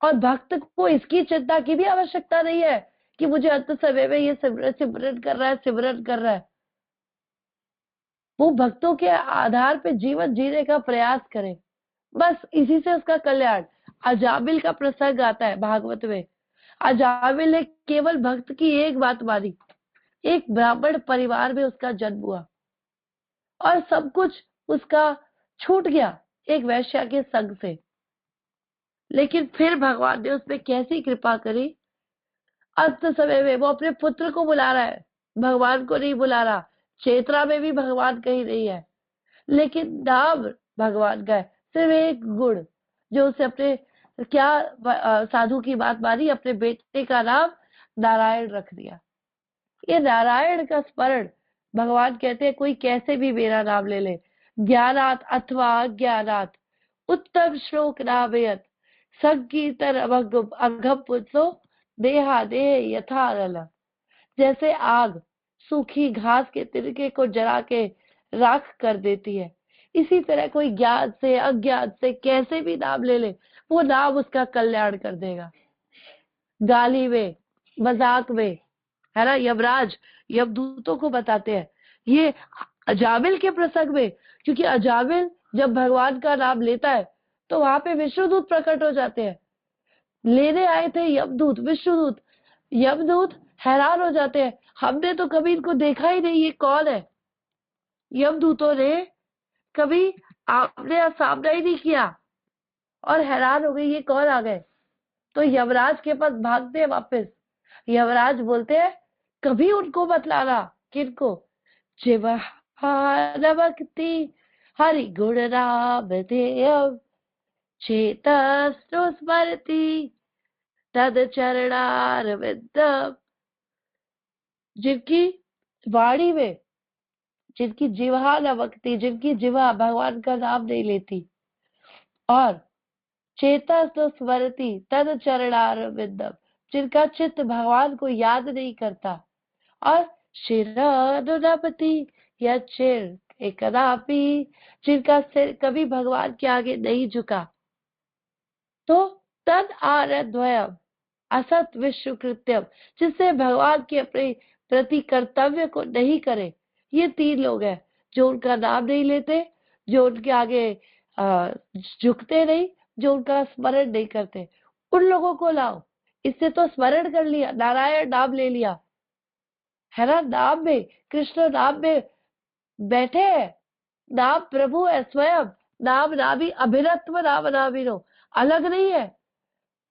और भक्त को इसकी चिंता की भी आवश्यकता नहीं है कि मुझे अंत समय में ये सिमरन कर रहा है, सिमरन कर रहा है। वो भक्तों के आधार पे जीवन जीने का प्रयास करे, बस इसी से उसका कल्याण। अजामिल का प्रसंग आता है भागवत में, अजामिल ने केवल भक्त की एक बात मानी, एक ब्राह्मण परिवार में उसका जन्म हुआ और सब कुछ उसका छूट गया एक वैश्या के संग से, लेकिन फिर भगवान ने उसमें कैसी कृपा करी, अंत समय में वो अपने पुत्र को बुला रहा है, भगवान को नहीं बुला रहा, चेतना में भी भगवान कहीं नहीं है, लेकिन नाम भगवान का है, सिर्फ एक गुण जो उसे अपने क्या साधु की बात मानी, अपने बेटे का नाम नारायण रख दिया। ये नारायण का स्मरण, भगवान कहते हैं कोई कैसे भी मेरा नाम ले ले, ज्ञानात अथवा अज्ञानात उत्तम श्लोक नामयत संकीर्तन अघम पुंसो देहा देह यथा नल। जैसे आग सूखी घास के तिनके को जला के राख कर देती है, इसी तरह कोई ज्ञान से अज्ञान से कैसे भी नाम ले ले, वो नाम उसका कल्याण कर देगा। गाली में, मजाक में, है ना, यमराज यमदूतों को बताते हैं ये अजामिल के प्रसंग में, क्योंकि अजामिल जब भगवान का नाम लेता है तो वहां पे विष्णुदूत प्रकट हो जाते हैं। लेने आए थे यमदूत, विष्णुदूत। यमदूत हैरान हो जाते हैं, हमने तो कभी इनको देखा ही नहीं, ये कौन है। यमदूतों ने कभी आपने सामना ही नहीं किया और हैरान हो गए ये कौन आ गए। तो यमराज के पास भागते हैं वापस। यमराज बोलते हैं कभी उनको बतलाना, किनको, जिह्वा भक्ति हरि गुण राम देव चेतस्तु स्मरति तद चरणारविंदम। जिनकी वाणी में, जिनकी जिह्वा न बकती, जिनकी जिह्वा भगवान का नाम नहीं लेती, और चेतस्तु स्मरति तद चरणारविंदम, जिनका चित्त भगवान को याद नहीं करता, और शिरानुनपति या चिर कदापि, जिनका सिर कभी भगवान के आगे नहीं झुका, तो तद आरद्वयम असत विश्व कृत्यम, जिससे भगवान के अपने प्रति कर्तव्य को नहीं करे। ये तीन लोग हैं जो उनका नाम नहीं लेते, जो उनके आगे झुकते नहीं, जो उनका स्मरण नहीं करते। उन लोगों को लाओ। इससे तो स्मरण कर लिया, नारायण नाम ले लिया, है ना, नाम में, कृष्ण नाम में बैठे हैं, नाम प्रभु है स्वयं। नाम नामी अभिनत्व नाम नामिनो, अलग नहीं है।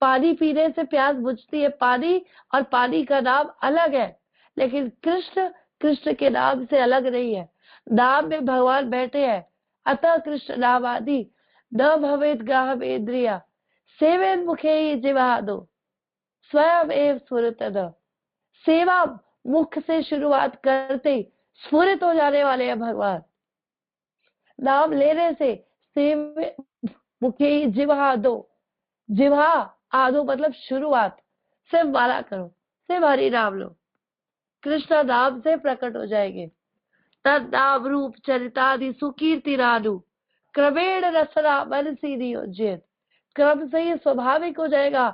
पानी पीने से प्यास बुझती है, पानी और पानी का नाम अलग है, लेकिन कृष्ण कृष्ण के नाम से अलग नहीं है। नाम में भगवान बैठे हैं। अतः कृष्ण नाम आदि न भवेद गाहम इंद्रिया सेवेन मुखे ही जिवादो स्वयं एव स्फुरत। सेवा मुख से शुरुआत करते ही स्फुरित हो जाने वाले हैं भगवान। नाम लेने से सेवे मुखे ही जिवा दो, जिवा आदो मतलब शुरुआत, सिर्फ माला करो, सिर्फ हरि नाम लो, कृष्ण नाम से प्रकट हो जाएंगे। तद नाम रूप चरितादि सुकीर्ति रानु क्रमेण रसना मन सीधी उज्जैन। क्रम से ये स्वाभाविक हो जाएगा।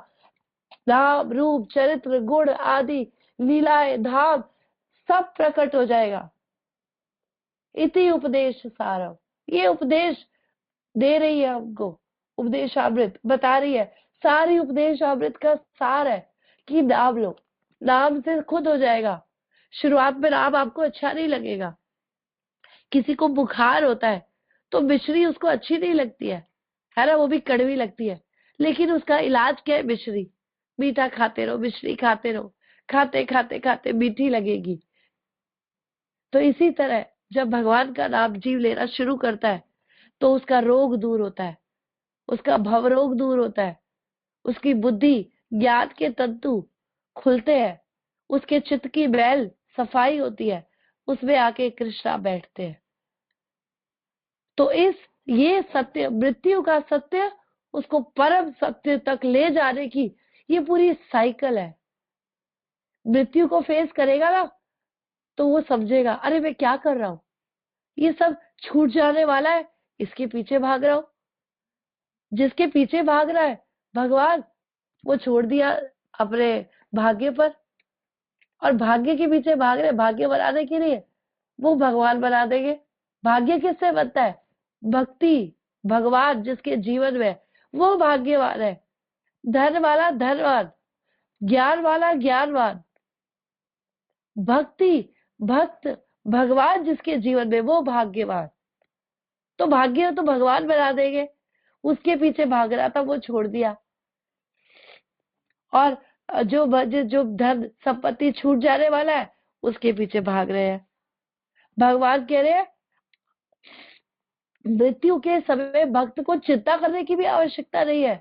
नाम रूप चरित्र गुण आदि लीलाएं धाम सब प्रकट हो जाएगा। इति उपदेश सारम, ये उपदेश दे रही है हमको, उपदेशामृत बता रही है। सारी उपदेशामृत का सार है कि नाम लो, नाम से खुद हो जाएगा। शुरुआत में नाम आपको अच्छा नहीं लगेगा। किसी को बुखार होता है तो मिश्री उसको अच्छी नहीं लगती है ना, वो भी कड़वी लगती है, लेकिन उसका इलाज क्या है, मिश्री। मीठा खाते रहो, मिश्री खाते रहो, खाते खाते खाते मीठी लगेगी। तो इसी तरह जब भगवान का नाम जीव लेना शुरू करता है तो उसका रोग दूर होता है, उसका भव रोग दूर होता है, उसकी बुद्धि ज्ञान के तंतु खुलते हैं, उसके चित्त की मैल सफाई होती है, उसमें आके कृष्णा बैठते हैं। तो ये सत्य, मृत्यु का सत्य उसको परम सत्य तक ले जाने की ये पूरी साइकिल है। मृत्यु को फेस करेगा ना तो वो समझेगा अरे मैं क्या कर रहा हूं, ये सब छूट जाने वाला है, इसके पीछे भाग रहा हूं। जिसके पीछे भाग रहा है भगवान, वो छोड़ दिया अपने भाग्य पर, और भाग्य के पीछे भाग रहे भाग्य बनाने के लिए, वो भगवान बना देंगे। भाग्य किससे बनता है, भक्ति, भगवान जिसके जीवन में, वो भाग्यवान है। धन वाला धनवान, ज्ञान वाला ज्ञानवान, भक्ति भक्त भगवान जिसके जीवन में, वो भाग्यवान। तो भाग्य तो भगवान बना देंगे। उसके पीछे भाग रहा था वो छोड़ दिया, और जो धन संपत्ति छूट जाने वाला है उसके पीछे भाग रहे हैं। भगवान कह रहे हैं मृत्यु के समय भक्त को चिंता करने की भी आवश्यकता नहीं है।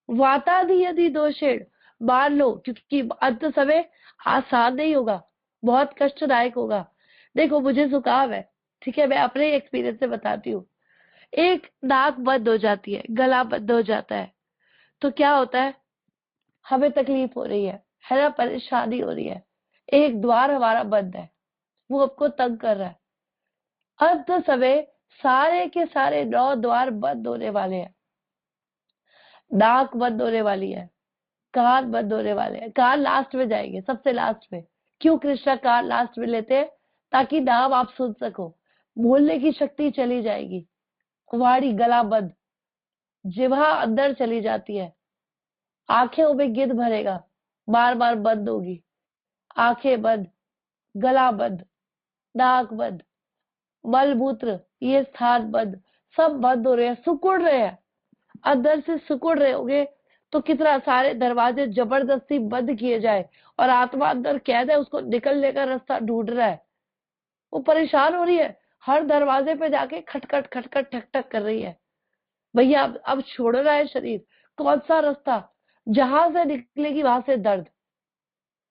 वातादि यदि दोषेण, मान लो, क्योंकि अंत समय आसान नहीं होगा, बहुत कष्टदायक होगा। देखो मुझे जुकाम है, ठीक है, मैं अपने एक्सपीरियंस से बताती हूँ। एक नाक बंद हो जाती है, गला बंद हो जाता है, तो क्या होता है, हमें तकलीफ हो रही है ना, परेशानी हो रही है। एक द्वार हमारा बंद है, वो आपको तंग कर रहा है। अंत समय सारे के सारे 9 द्वार बंद होने वाले हैं। नाक बंद होने वाली है, कान बंद होने वाले हैं। कान लास्ट में जाएंगे, सबसे लास्ट में। क्यों कृष्णा कान लास्ट में लेते हैं? ताकि नाम आप सुन सको, बोलने की शक्ति चली जाएगी। वाणी, गला बंद, जिह्वा अंदर चली जाती है, आंखें में गिद्ध भरेगा, बार बार बंद होगी, आंखें बंद, गला बंद, नाक बंद, मलमूत्र ये स्थान बंद, सब बंद हो रहे हैं, सिकुड़ रहे हैं, अंदर से सिकुड़ रहे होंगे। तो कितना सारे दरवाजे जबरदस्ती बंद किए जाए और आत्मा अंदर कैद है, उसको निकलने का रास्ता ढूंढ रहा है, वो परेशान हो रही है, हर दरवाजे पे जाके खटखट खटखट ठक ठक कर रही है। भैया अब छोड़ना है शरीर, कौन सा रास्ता? जहां से निकलेगी वहां से दर्द,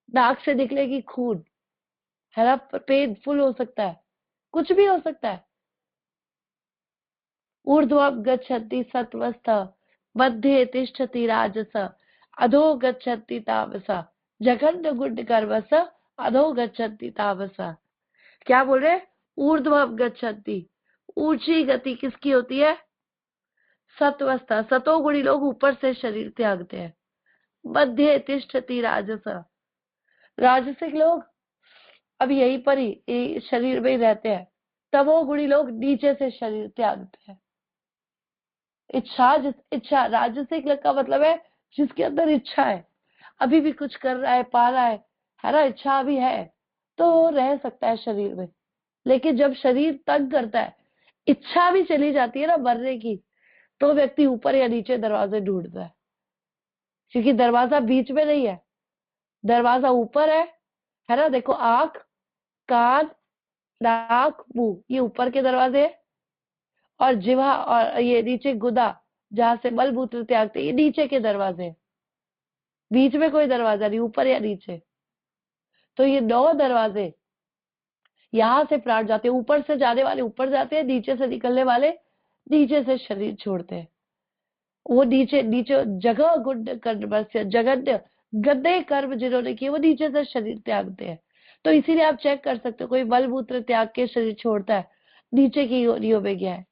नाक से निकलेगी खून, है ना, पेनफुल हो सकता है, कुछ भी हो सकता है। ऊर्ध्वं गच्छति सत्त्वस्तः, मध्ये तिष्ठति राजसः, अधो गच्छति तामसः, जघन्यगुण्डकर्मसः, अधो गच्छति तामसः। क्या बोल रहे? ऊर्ध्वं गच्छति, ऊंची गति किसकी होती है? सत्वस्था, सतोगुणी लोग ऊपर से शरीर त्यागते हैं। मध्य तिष्ठति राजसः, राजसिक लोग अब यहीं पर ही शरीर में ही रहते हैं। तमोगुणी लोग नीचे से शरीर त्यागते हैं। इच्छा, राजसिक का मतलब है जिसके अंदर इच्छा है, अभी भी कुछ कर रहा है, पा रहा है ना, इच्छा अभी है, तो वो रह सकता है शरीर में। लेकिन जब शरीर तंग करता है, इच्छा भी चली जाती है ना मरने की, तो व्यक्ति ऊपर या नीचे दरवाजे ढूंढता है, क्योंकि दरवाजा बीच में नहीं है, दरवाजा ऊपर है ना। देखो, आंख, कान, नाक, मुंह, ये ऊपर के दरवाजे हैं, और जिह्वा और ये नीचे गुदा, जहां से मल मूत्र त्यागते, ये नीचे के दरवाजे हैं। बीच में कोई दरवाजा नहीं, ऊपर या नीचे। तो ये 9 दरवाजे, यहाँ से प्राण जाते हैं, ऊपर से जाने वाले ऊपर जाते हैं, नीचे से निकलने वाले नीचे से शरीर छोड़ते हैं। वो नीचे नीचे जगह गुड कर्मस्य, जगन्य गंदे कर्म जिन्होंने किए वो नीचे से शरीर त्यागते हैं। तो इसीलिए आप चेक कर सकते हो, कोई मल मूत्र त्याग के शरीर छोड़ता है, नीचे की योनियों में गया है।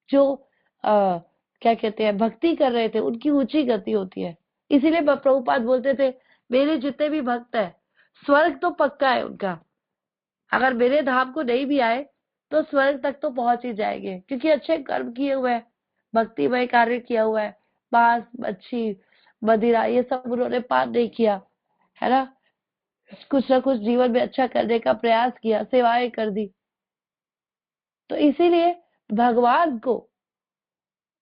जो क्या कहते हैं, भक्ति कर रहे थे, उनकी ऊंची गति होती है। इसीलिए प्रभुपाद बोलते थे, मेरे जितने भी भक्त है, स्वर्ग तो पक्का है उनका, अगर मेरे धाम को नहीं भी आए तो स्वर्ग तक तो पहुंच ही जाएंगे, क्योंकि अच्छे कर्म किए हुए हैं, भक्तिमय कार्य किया हुआ है। मांस, मच्छी, मदिरा ये सब उन्होंने पान नहीं किया, है ना, कुछ ना कुछ जीवन में अच्छा करने का प्रयास किया, सेवाएं कर दी। तो इसीलिए भगवान को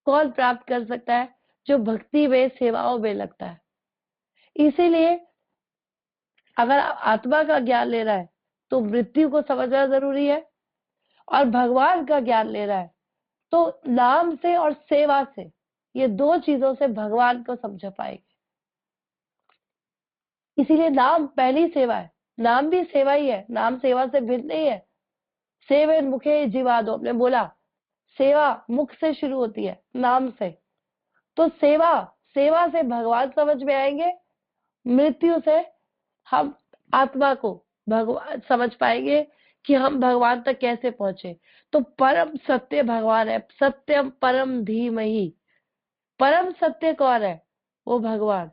कौन प्राप्त कर सकता है? जो भक्ति में, सेवाओं में लगता है। इसीलिए अगर आत्मा का ज्ञान ले रहा है तो मृत्यु को समझना जरूरी है, और भगवान का ज्ञान ले रहा है तो नाम से और सेवा से, ये 2 चीजों से भगवान को समझ पाएंगे। इसीलिए नाम पहली सेवा है, नाम भी सेवा ही है, नाम सेवा से भिन्न नहीं है। सेवन मुखे जीवादो, हमने बोला, सेवा मुख से शुरू होती है, नाम से। तो सेवा, सेवा से भगवान समझ में आएंगे, मृत्यु से हम आत्मा को भगवान समझ पाएंगे कि हम भगवान तक कैसे पहुंचे। तो परम सत्य भगवान है, सत्यम परम धीमहि। परम सत्य कौन है? वो भगवान।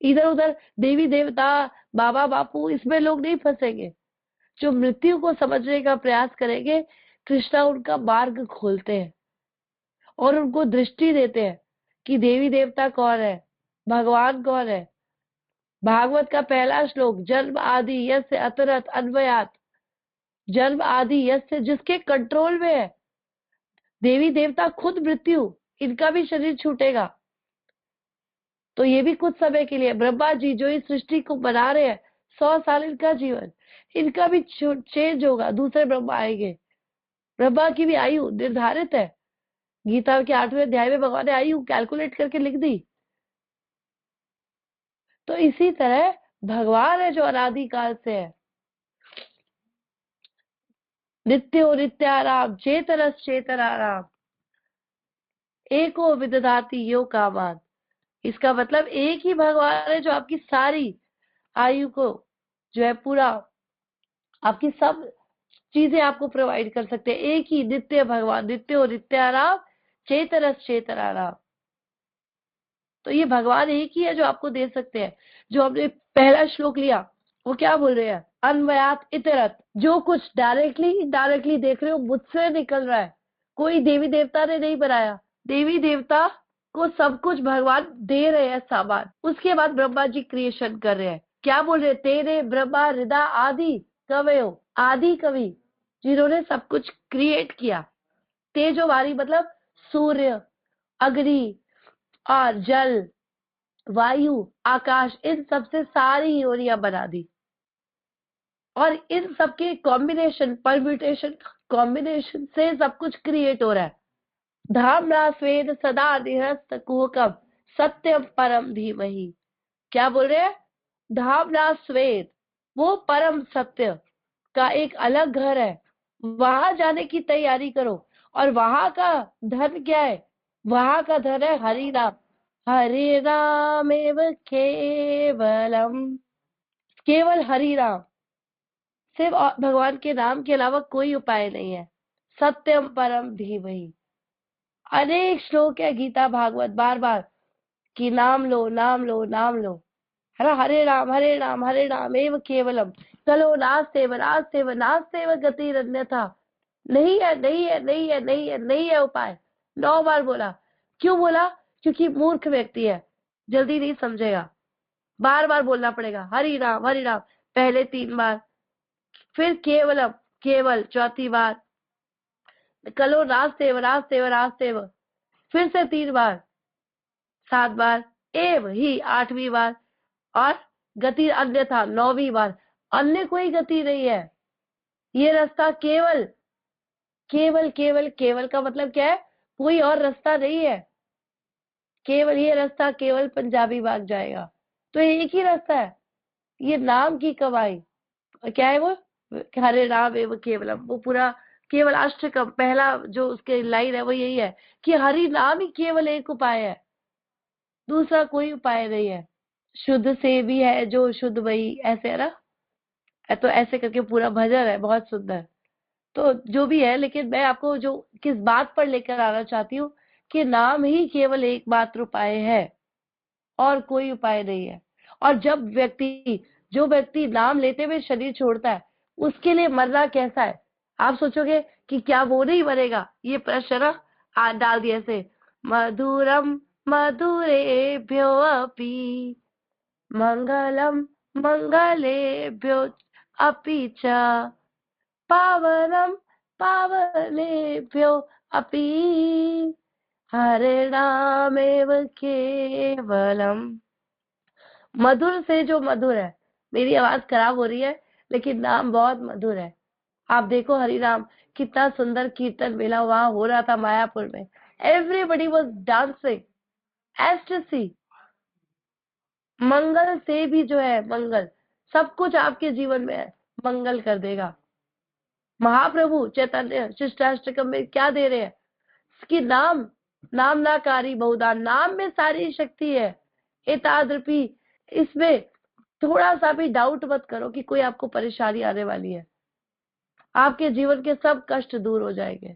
इधर उधर देवी देवता, बाबा बापू, इसमें लोग नहीं फंसेंगे। जो मृत्यु को समझने का प्रयास करेंगे, कृष्णा उनका मार्ग खोलते हैं और उनको दृष्टि देते हैं कि देवी देवता कौन है, भगवान कौन है। भागवत का पहला श्लोक, जन्म आदि यस्य अतरत अन्वयात, जन्म आदि यस्य, जिसके कंट्रोल में है। देवी देवता खुद मृत्यु, इनका भी शरीर छूटेगा, तो ये भी कुछ समय के लिए। ब्रह्मा जी जो इस सृष्टि को बना रहे हैं, 100 साल इनका जीवन, इनका भी चेंज होगा, दूसरे ब्रह्मा आएंगे। ब्रह्मा की भी आयु निर्धारित है, गीता के 8वें अध्याय में भगवान ने आयु कैलकुलेट करके लिख दी। तो इसी तरह भगवान है जो अनादिकाल से है, नित्यो नित्याराम चेतनस चेतनाराम एको विदधाति यो कामान। इसका मतलब एक ही भगवान है जो आपकी सारी आयु को जो है पूरा आपकी सब चीजें आपको प्रोवाइड कर सकते हैं। एक ही नित्य भगवान, नित्यो नित्याराम चेतनस चेतनाराम। तो ये भगवान एक ही है जो आपको दे सकते हैं। जो हमने पहला श्लोक लिया वो क्या बोल रहे हैं, अन्वयात इतरत, जो कुछ डायरेक्टली इनडायरेक्टली देख रहे हो मुझसे निकल रहा है। कोई देवी देवता ने नहीं बनाया, देवी देवता को सब कुछ भगवान दे रहे हैं सामान। उसके बाद ब्रह्मा जी क्रिएशन कर रहे हैं। क्या बोल रहे हैं, तेरे ब्रह्मा हृदय आदि कवयो, आदि कवि जिन्होंने सब कुछ क्रिएट किया। तेजो वारी मतलब सूर्य, अग्नि और जल, वायु, आकाश, इन सबसे सारी योनियां बना दी। और इन सबके कॉम्बिनेशन, परम्यूटेशन, कॉम्बिनेशन से सब कुछ क्रिएट हो रहा है। धामना स्वेद सदा निरस्त कुहकम सत्यम परम धीमहि। क्या बोल रहे हैं, धामना स्वेद वो परम सत्य का एक अलग घर है, वहां जाने की तैयारी करो। और वहां का धन क्या है, वहां का धन है हरि नाम। हरे राम एव केवलम, केवल हरि राम, सिर्फ भगवान के नाम के अलावा कोई उपाय नहीं है। सत्यम परम धीमहि। अनेक श्लोक है गीता भागवत बार बार कि नाम लो नाम लो नाम लो, है ना। हरे राम हरे राम हरे राम एव केवलम, कलो नास्तेव नास्तेव नास्तेव गतिरन्यथा। नहीं है नहीं है नहीं है नहीं है नहीं है उपाय। 9 बार बोला। क्यों बोला, क्योंकि मूर्ख व्यक्ति है, जल्दी नहीं समझेगा। बार बार बोलना पड़ेगा हरि राम पहले 3 बार, फिर केवलम केवल चौथी बार, कलो नास्तेव नास्तेव नास्तेव फिर से 3 बार, 7 बार, एव ही 8वीं बार, और गति अन्यथा 9वीं बार। अन्य कोई गति नहीं है, ये रास्ता केवल केवल केवल केवल का मतलब क्या है, कोई और रास्ता नहीं है। केवल ये रास्ता केवल पंजाबी बाग जाएगा, तो एक ही रास्ता है, ये नाम की कमाई। क्या है वो, हरे राम एवं केवलम, वो पूरा केवल अष्टकम पहला जो उसके लाइन है वो यही है कि हरि नाम ही केवल एक उपाय है, दूसरा कोई उपाय नहीं है। शुद्ध से भी है जो शुद्ध वही, ऐसे है ना। तो ऐसे करके पूरा भजन है, बहुत सुंदर। तो जो भी है, लेकिन मैं आपको जो किस बात पर लेकर आना चाहती हूँ कि नाम ही केवल एकमात्र उपाय है और कोई उपाय नहीं है। और जो व्यक्ति नाम लेते हुए शरीर छोड़ता है उसके लिए मरना कैसा है। आप सोचोगे कि क्या वो नहीं मरेगा, ये प्रश्न ना डाल दिया ऐसे, मधुरम मधुरेभ्यो अपि मंगलम मंगलेभ्यो अपि च पावनम पावनेभ्यो अपि हरे नामेव केवलम। मधुर से जो मधुर है, मेरी आवाज खराब हो रही है लेकिन नाम बहुत मधुर है। आप देखो हरि नाम, कितना सुंदर कीर्तन मेला वहां हो रहा था मायापुर में। Everybody was dancing ecstasy. मंगल से भी जो है मंगल, सब कुछ आपके जीवन में है, मंगल कर देगा। महाप्रभु चैतन्य शिष्टाष्टकम में क्या दे रहे हैं कि नाम नाम नाकारी बहुधा, नाम में सारी शक्ति है। एतादृपी, इसमें थोड़ा सा भी डाउट मत करो कि कोई आपको परेशानी आने वाली है। आपके जीवन के सब कष्ट दूर हो जाएंगे।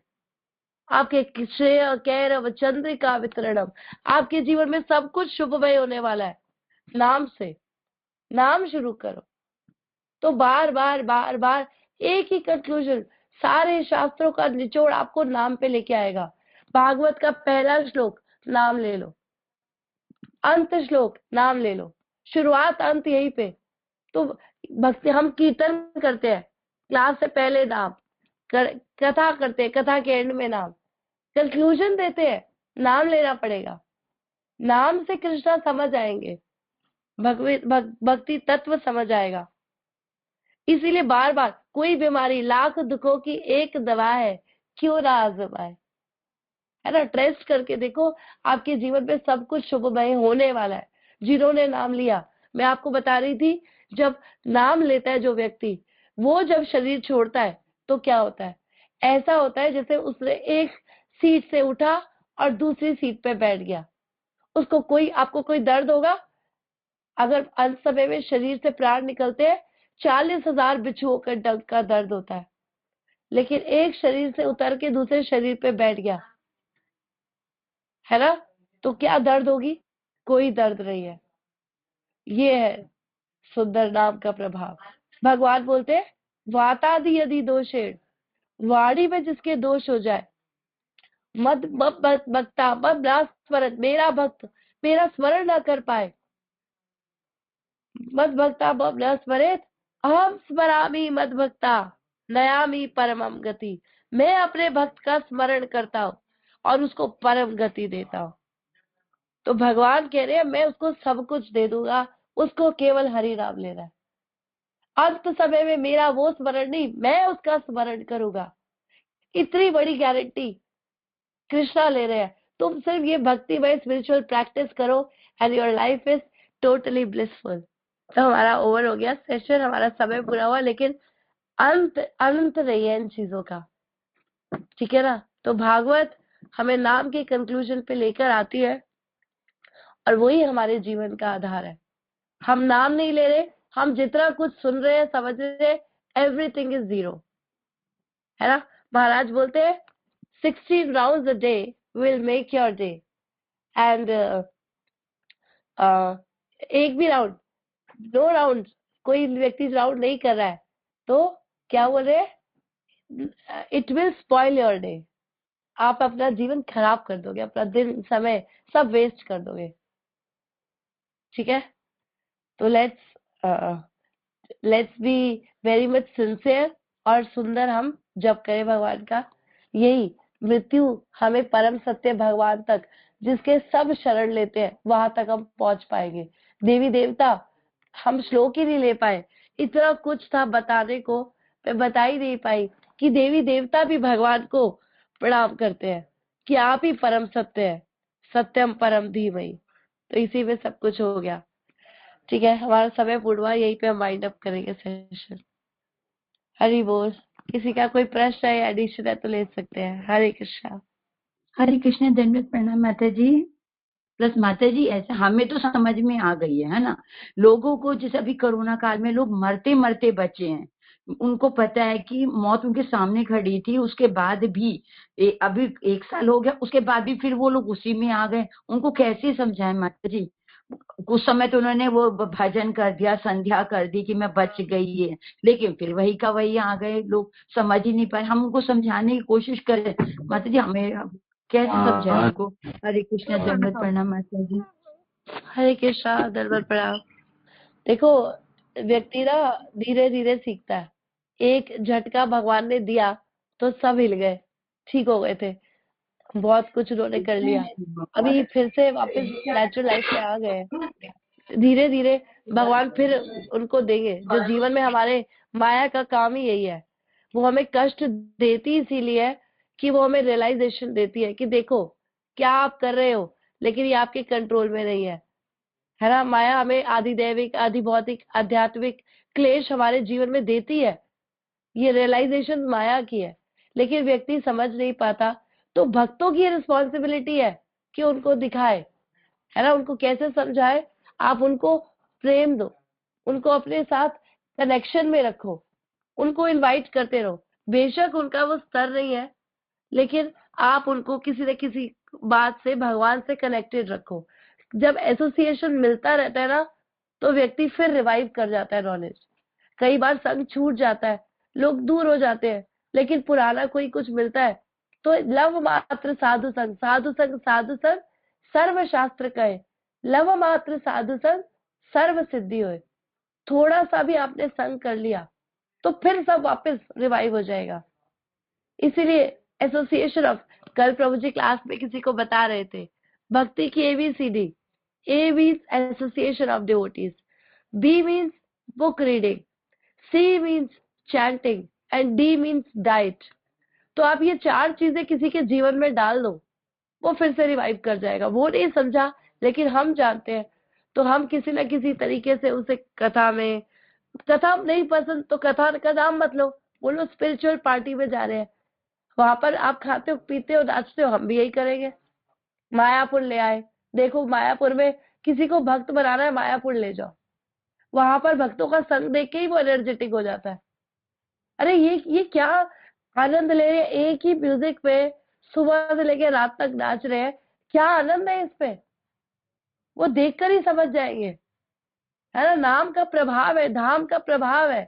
आपके श्रेय कैरव चंद्रिका वितरणम, आपके जीवन में सब कुछ शुभमय होने वाला है। नाम से, नाम शुरू करो तो बार बार बार बार एक ही कंक्लूजन, सारे शास्त्रों का निचोड़ आपको नाम पे लेके आएगा। भागवत का पहला श्लोक नाम ले लो, अंत श्लोक नाम ले लो, शुरुआत अंत यहीं पे। तो भक्ति हम कीर्तन करते हैं, क्लास से पहले नाम, कथा करते हैं, कथा के एंड में नाम, कंक्लूजन देते हैं, नाम लेना पड़ेगा। नाम से कृष्णा समझ आएंगे, भक्ति तत्व समझ आएगा। इसीलिए बार बार, कोई बीमारी लाख दुखों की एक दवा है, क्यों ना आजमाए, है ना। टेस्ट करके देखो, आपके जीवन में सब कुछ शुभमय होने वाला है। जिन्होंने नाम लिया मैं आपको बता रही थी, जब नाम लेता है जो व्यक्ति, वो जब शरीर छोड़ता है तो क्या होता है? ऐसा होता है जैसे उसने एक सीट से उठा और दूसरी सीट पे बैठ गया। उसको आपको कोई दर्द होगा? अगर अंत समय में शरीर से प्राण निकलते हैं, 40,000 बिच्छुओं का डंक का दर्द होता है, लेकिन एक शरीर से उतर के दूसरे शरीर पे बैठ गया, है ना? तो क्या दर्द होगी? कोई दर्द नहीं है। ये है सुंदर नाम का प्रभाव। भगवान बोलते हैं, वातादि यदि दोषेण, वाणी में जिसके दोष हो जाए, मद भक्ता मद ना स्मरण, मेरा भक्त मेरा स्मरण ना कर पाए, मद भक्ता मम न स्मरेत, अहम स्मरामि मद भक्ता नयामि परमम गति। मैं अपने भक्त का स्मरण करता हूँ और उसको परम गति देता हूँ। तो भगवान कह रहे हैं, मैं उसको सब कुछ दे दूंगा, उसको केवल हरि नाम लेना है। अंत समय में मेरा वो स्मरण नहीं, मैं उसका स्मरण करूंगा। इतनी बड़ी गारंटी कृष्णा ले रहे हैं। तुम सिर्फ ये भक्तिमय स्पिरिचुअल प्रैक्टिस करो and your life is totally blissful. तो हमारा ओवर हो गया सेशन, हमारा समय पूरा हुआ, लेकिन अंत नहीं है इन चीजों का, ठीक है ना? तो भागवत हमें नाम के कंक्लूजन पे लेकर आती है और वही हमारे जीवन का आधार है। हम नाम नहीं ले रहे, हम जितना कुछ सुन रहे हैं, समझ रहे हैं, एवरीथिंग इज जीरो, है ना? महाराज बोलते हैं 16 round a day will make your day, and एक भी राउंड, 2 राउंड कोई व्यक्ति राउंड नहीं कर रहा है तो क्या बोल रहे हैं? It will spoil your day. आप अपना जीवन खराब कर दोगे, अपना दिन समय सब वेस्ट कर दोगे, ठीक है? तो let's be very much sincere और सुंदर हम जप करें भगवान का। यही मृत्यु हमें परम सत्य भगवान तक, जिसके सब शरण लेते हैं, वहां तक हम पहुंच पाएंगे। देवी देवता हम श्लोक ही नहीं ले पाए, इतना कुछ था बताने को, मैं बता ही नहीं पाई कि देवी देवता भी भगवान को प्रणाम करते हैं कि आप ही परम सत्य है, सत्यम परम धीमहि। तो इसी में सब कुछ हो गया, ठीक है? हमारा समय पूर्ण हुआ, यहीं पे हम वाइंड अप करेंगे सेशन। हरि बोल। किसी का कोई प्रश्न है, एडिशन है तो ले सकते हैं। हरे कृष्णा। हरे कृष्ण। दंडवत प्रणाम माता जी। प्लस माता जी, ऐसा हमें तो समझ में आ गई है ना, लोगों को जैसे अभी कोरोना काल में लोग मरते मरते बचे हैं, उनको पता है कि मौत उनके सामने खड़ी थी, उसके बाद भी अभी 1 साल हो गया, उसके बाद भी फिर वो लोग उसी में आ गए। उनको कैसे समझाएं माता जी? कुछ समय तो उन्होंने वो भजन कर दिया, संध्या कर दी कि मैं बच गई है, लेकिन फिर वही का वही आ गए, लोग समझ ही नहीं पाए। हम उनको समझाने की कोशिश करें माता जी, हमें कैसे समझाएं उनको? हरे कृष्णा। दंडवत प्रणाम माता जी। हरे कृष्णा। दंडवत प्रणाम। देखो, व्यक्ति ना धीरे धीरे सीखता है। एक झटका भगवान ने दिया तो सब हिल गए, ठीक हो गए थे, बहुत कुछ उन्होंने कर लिया, अभी फिर से वापस नेचुरल लाइफ में आ गए। धीरे धीरे भगवान फिर उनको देंगे। जो जीवन में हमारे माया का काम ही यही है, वो हमें कष्ट देती इसीलिए है कि वो हमें रियलाइजेशन देती है कि देखो क्या आप कर रहे हो, लेकिन ये आपके कंट्रोल में नहीं है ना? माया हमें आदि दैविक, आदि भौतिक, आध्यात्मिक क्लेश हमारे जीवन में देती है, ये रियलाइजेशन माया की है, लेकिन व्यक्ति समझ नहीं पाता। तो भक्तों की रिस्पॉन्सिबिलिटी है कि उनको दिखाए, है ना? उनको कैसे समझाए? आप उनको प्रेम दो, उनको अपने साथ कनेक्शन में रखो, उनको इनवाइट करते रहो। बेशक उनका वो स्तर नहीं है, लेकिन आप उनको किसी न किसी बात से भगवान से कनेक्टेड रखो। जब एसोसिएशन मिलता रहता है ना, तो व्यक्ति फिर रिवाइव कर जाता है नॉलेज। कई बार संग छूट जाता है, लोग दूर हो जाते हैं, लेकिन पुराना कोई कुछ मिलता है तो लव मात्र साधु संग, साधु संग साधु संग सर्व शास्त्र कहे, लव मात्र साधु संग सर्व सिद्धि होए। थोड़ा सा भी आपने संग कर लिया तो फिर सब वापस रिवाइव हो जाएगा। इसीलिए एसोसिएशन ऑफ, कल प्रभु जी क्लास में किसी को बता रहे थे भक्ति की ABCD। A means association of devotees, B means book reading, C means chanting and D means diet। तो आप ये 4 चीजें किसी के जीवन में डाल दो, वो फिर से रिवाइव कर जाएगा। वो नहीं समझा, लेकिन हम जानते हैं। तो हम किसी न किसी तरीके से उसे कथा में, कथा नहीं पसंद तो कथा का नाम मत लो, बोलो स्पिरिचुअल पार्टी में जा रहे हैं, वहां पर आप खाते हो पीते हो नाचते हो, हम भी यही करेंगे। मायापुर ले आए, देखो मायापुर में किसी को भक्त बनाना है, मायापुर ले जाओ, वहां पर भक्तों का संग देख के ही वो एनर्जेटिक हो जाता है। अरे ये क्या आनंद ले रहे हैं, एक ही म्यूजिक पे सुबह से लेके रात तक नाच रहे हैं, क्या आनंद है इस पे, वो देखकर ही समझ जाएंगे, है ना। नाम का प्रभाव है, धाम का प्रभाव है,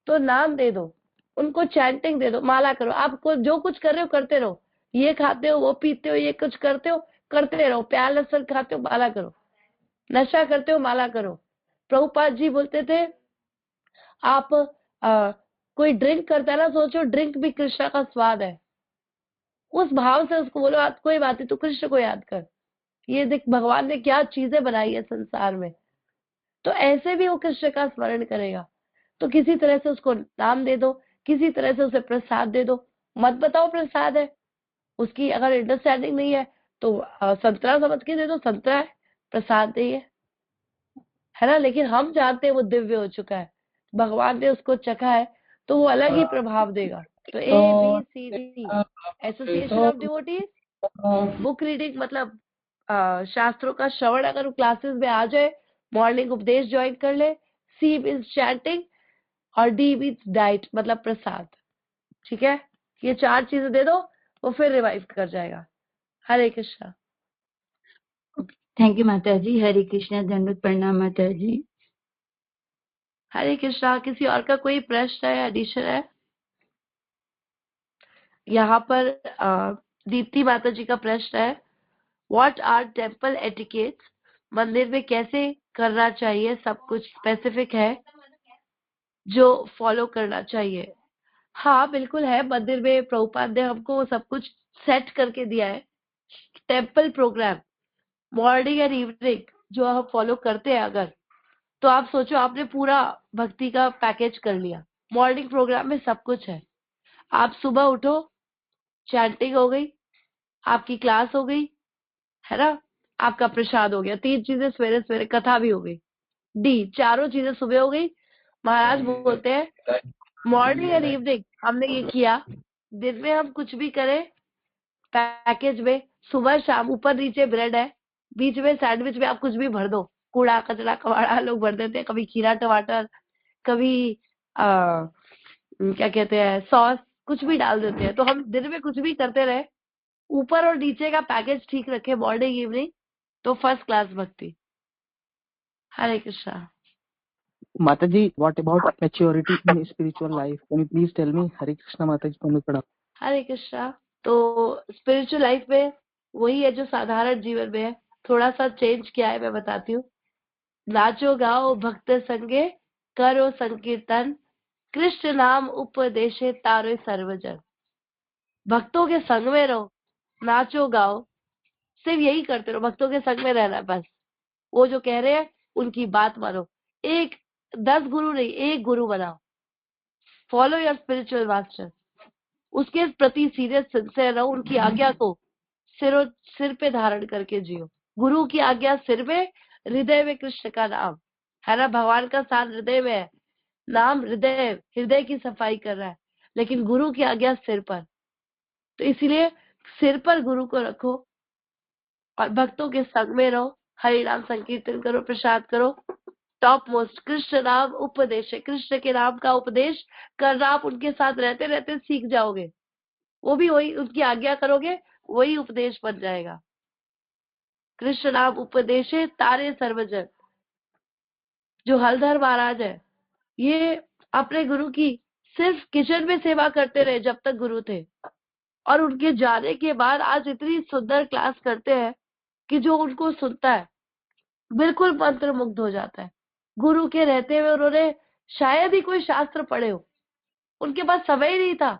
तो नाम दे दो उनको, चैंटिंग दे दो, माला करो, आपको जो कुछ कर रहे हो करते रहो, ये खाते हो वो पीते हो ये कुछ करते हो करते रहो, प्याज लहसुन खाते हो माला करो, नशा करते हो माला करो। प्रभुपाद जी बोलते थे आप कोई ड्रिंक करता है ना, सोचो ड्रिंक भी कृष्णा का स्वाद है, उस भाव से उसको बोलो आप कोई बात नहीं तू कृष्ण को याद कर, ये देख भगवान ने क्या चीजें बनाई है संसार में, तो ऐसे भी वो कृष्ण का स्मरण करेगा। तो किसी तरह से उसको नाम दे दो, किसी तरह से उसे प्रसाद दे दो, मत बताओ प्रसाद है, उसकी अगर अंडरस्टैंडिंग नहीं है तो संतरा समझ के दे दो, संतरा है प्रसाद नहीं है ना। लेकिन हम जानते हैं वो दिव्य हो चुका है, भगवान ने उसको चखा है, तो वो अलग ही प्रभाव देगा। तो ABCD association of devotees, book reading मतलब शास्त्रों का श्रवण अगर क्लासेस में आ जाए, मॉर्निंग उपदेश ज्वाइन कर ले, C मीन्स चैंटिंग, और D मीन्स डाइट मतलब प्रसाद। ठीक है, ये 4 चीजें दे दो, वो फिर रिवाइव कर जाएगा। हरे कृष्णा। थैंक यू माता जी। हरे कृष्णा, दंडवत प्रणाम माता जी। हरे कृष्णा। किसी और का कोई प्रश्न है, एडिशन है? यहाँ पर दीप्ति माता जी का प्रश्न है, व्हाट आर टेम्पल एटिकेट्स, मंदिर में कैसे करना चाहिए, सब कुछ स्पेसिफिक है जो फॉलो करना चाहिए। हाँ बिल्कुल है, मंदिर में प्रभुपाद ने हमको सब कुछ सेट करके दिया है, temple program morning and evening जो हम फॉलो करते हैं। अगर तो आप सोचो आपने पूरा भक्ति का पैकेज कर लिया, मॉर्निंग प्रोग्राम में सब कुछ है, आप सुबह उठो, चैंटिंग हो गई, आपकी क्लास हो गई, है ना, आपका प्रसाद हो गया, 3 चीजें सवेरे सवेरे, कथा भी हो गई, D 4 चीजें सुबह हो गई। महाराज बोलते हैं मॉर्निंग एंड इवनिंग हमने ये किया, दिन में हम कुछ भी करें पैकेज में, सुबह शाम ऊपर नीचे ब्रेड है, बीच में सैंडविच में आप कुछ भी भर दो, कूड़ा कचरा कबाड़ा लोग भर देते हैं, कभी खीरा टमाटर, कभी क्या कहते हैं सॉस, कुछ भी डाल देते हैं। तो हम दिन में कुछ भी करते रहे, ऊपर और नीचे का पैकेज ठीक रखे, मॉर्निंग इवनिंग, तो फर्स्ट क्लास भक्ति। हरे Krishna. Mataji, what about maturity in spiritual life? Can you please tell me? Hare Krishna Mataji, तुम्हें पढ़ा। हरे कृष्णा। तो स्पिरिचुअल लाइफ में वही है जो साधारण जीवन में है, थोड़ा सा चेंज किया है, मैं बताती हूँ। नाचो गाओ भक्त संगे, करो संकीर्तन, कृष्ण नाम उपदेशे तारे सर्वजन। भक्तों के संग में रहो, नाचो गाओ, सिर्फ यही करते रहो, भक्तों के संग में रहना है बस। वो जो कह रहे हैं उनकी बात मानो, एक 10 गुरु नहीं, एक गुरु बनाओ, फॉलो योर स्पिरिचुअल मास्टर, उसके प्रति सीरियस सिंसियर रहो, उनकी आज्ञा को सिर पे धारण करके जियो। गुरु की आज्ञा सिर में, हृदय में कृष्ण का नाम, है ना, भगवान का स्थान हृदय में है, नाम हृदय, हृदय की सफाई कर रहा है, लेकिन गुरु की आज्ञा सिर पर, तो इसीलिए सिर पर गुरु को रखो और भक्तों के संग में रहो, हरि नाम संकीर्तन करो, प्रसाद करो। टॉप मोस्ट कृष्ण नाम उपदेश है, कृष्ण के नाम का उपदेश करना आप उनके साथ रहते रहते सीख जाओगे, वो भी वही उनकी आज्ञा करोगे, वही उपदेश बन जाएगा। कृष्ण नाम उपदेशे तारे सर्वजन। जो हलधर महाराज है, ये अपने गुरु की सिर्फ किचन में सेवा करते रहे जब तक गुरु थे, और उनके जाने के बाद आज इतनी सुंदर क्लास करते हैं कि जो उनको सुनता है बिल्कुल मंत्र मुग्ध हो जाता है। गुरु के रहते हुए उन्होंने शायद ही कोई शास्त्र पढ़े हो, उनके पास समय ही नहीं था,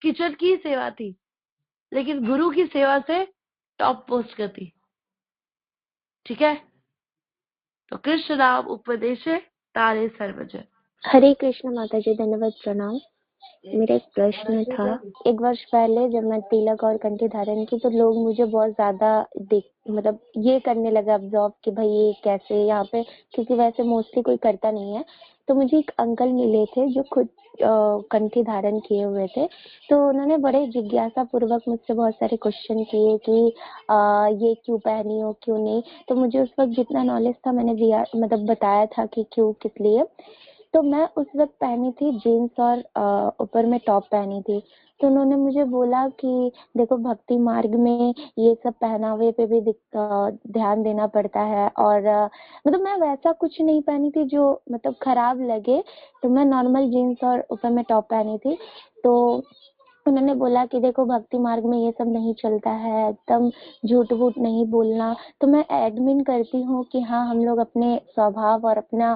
किचन की सेवा थी, लेकिन गुरु की सेवा से टॉप पोस्ट गति। ठीक है, तो कृष्ण नाम उपदेश तारे सर्वजन। हरे कृष्ण माता जी, धन्यवाद प्रणाम। मेरा एक प्रश्न था। 1 वर्ष पहले जब मैं तिलक और कंठी धारण की तो लोग मुझे बहुत ज्यादा देख मतलब ये करने लगे ऑब्जर्व कि भाई ये कैसे यहाँ पे, क्योंकि वैसे मोस्टली कोई करता नहीं है। तो मुझे एक अंकल मिले थे जो खुद कंठी धारण किए हुए थे। तो उन्होंने बड़े जिज्ञासा पूर्वक मुझसे बहुत सारे क्वेश्चन किए कि ये क्यों पहनी हो, क्यों नहीं। तो मुझे उस वक्त जितना नॉलेज था मैंने दिया, मतलब बताया था कि क्यों किस लिए। तो मैं उस वक्त पहनी थी जीन्स और ऊपर में टॉप पहनी थी। तो उन्होंने मुझे बोला कि देखो भक्ति मार्ग में ये सब पहनावे पे भी ध्यान देना पड़ता है। और मतलब मैं वैसा कुछ नहीं पहनी थी जो मतलब खराब लगे। तो मैं नॉर्मल जीन्स और ऊपर में टॉप पहनी थी। तो उन्होंने बोला कि देखो भक्ति मार्ग में ये सब नहीं चलता है, एकदम झूठ वूठ नहीं बोलना। तो मैं एडमिन करती हूँ कि हाँ हम लोग अपने स्वभाव और अपना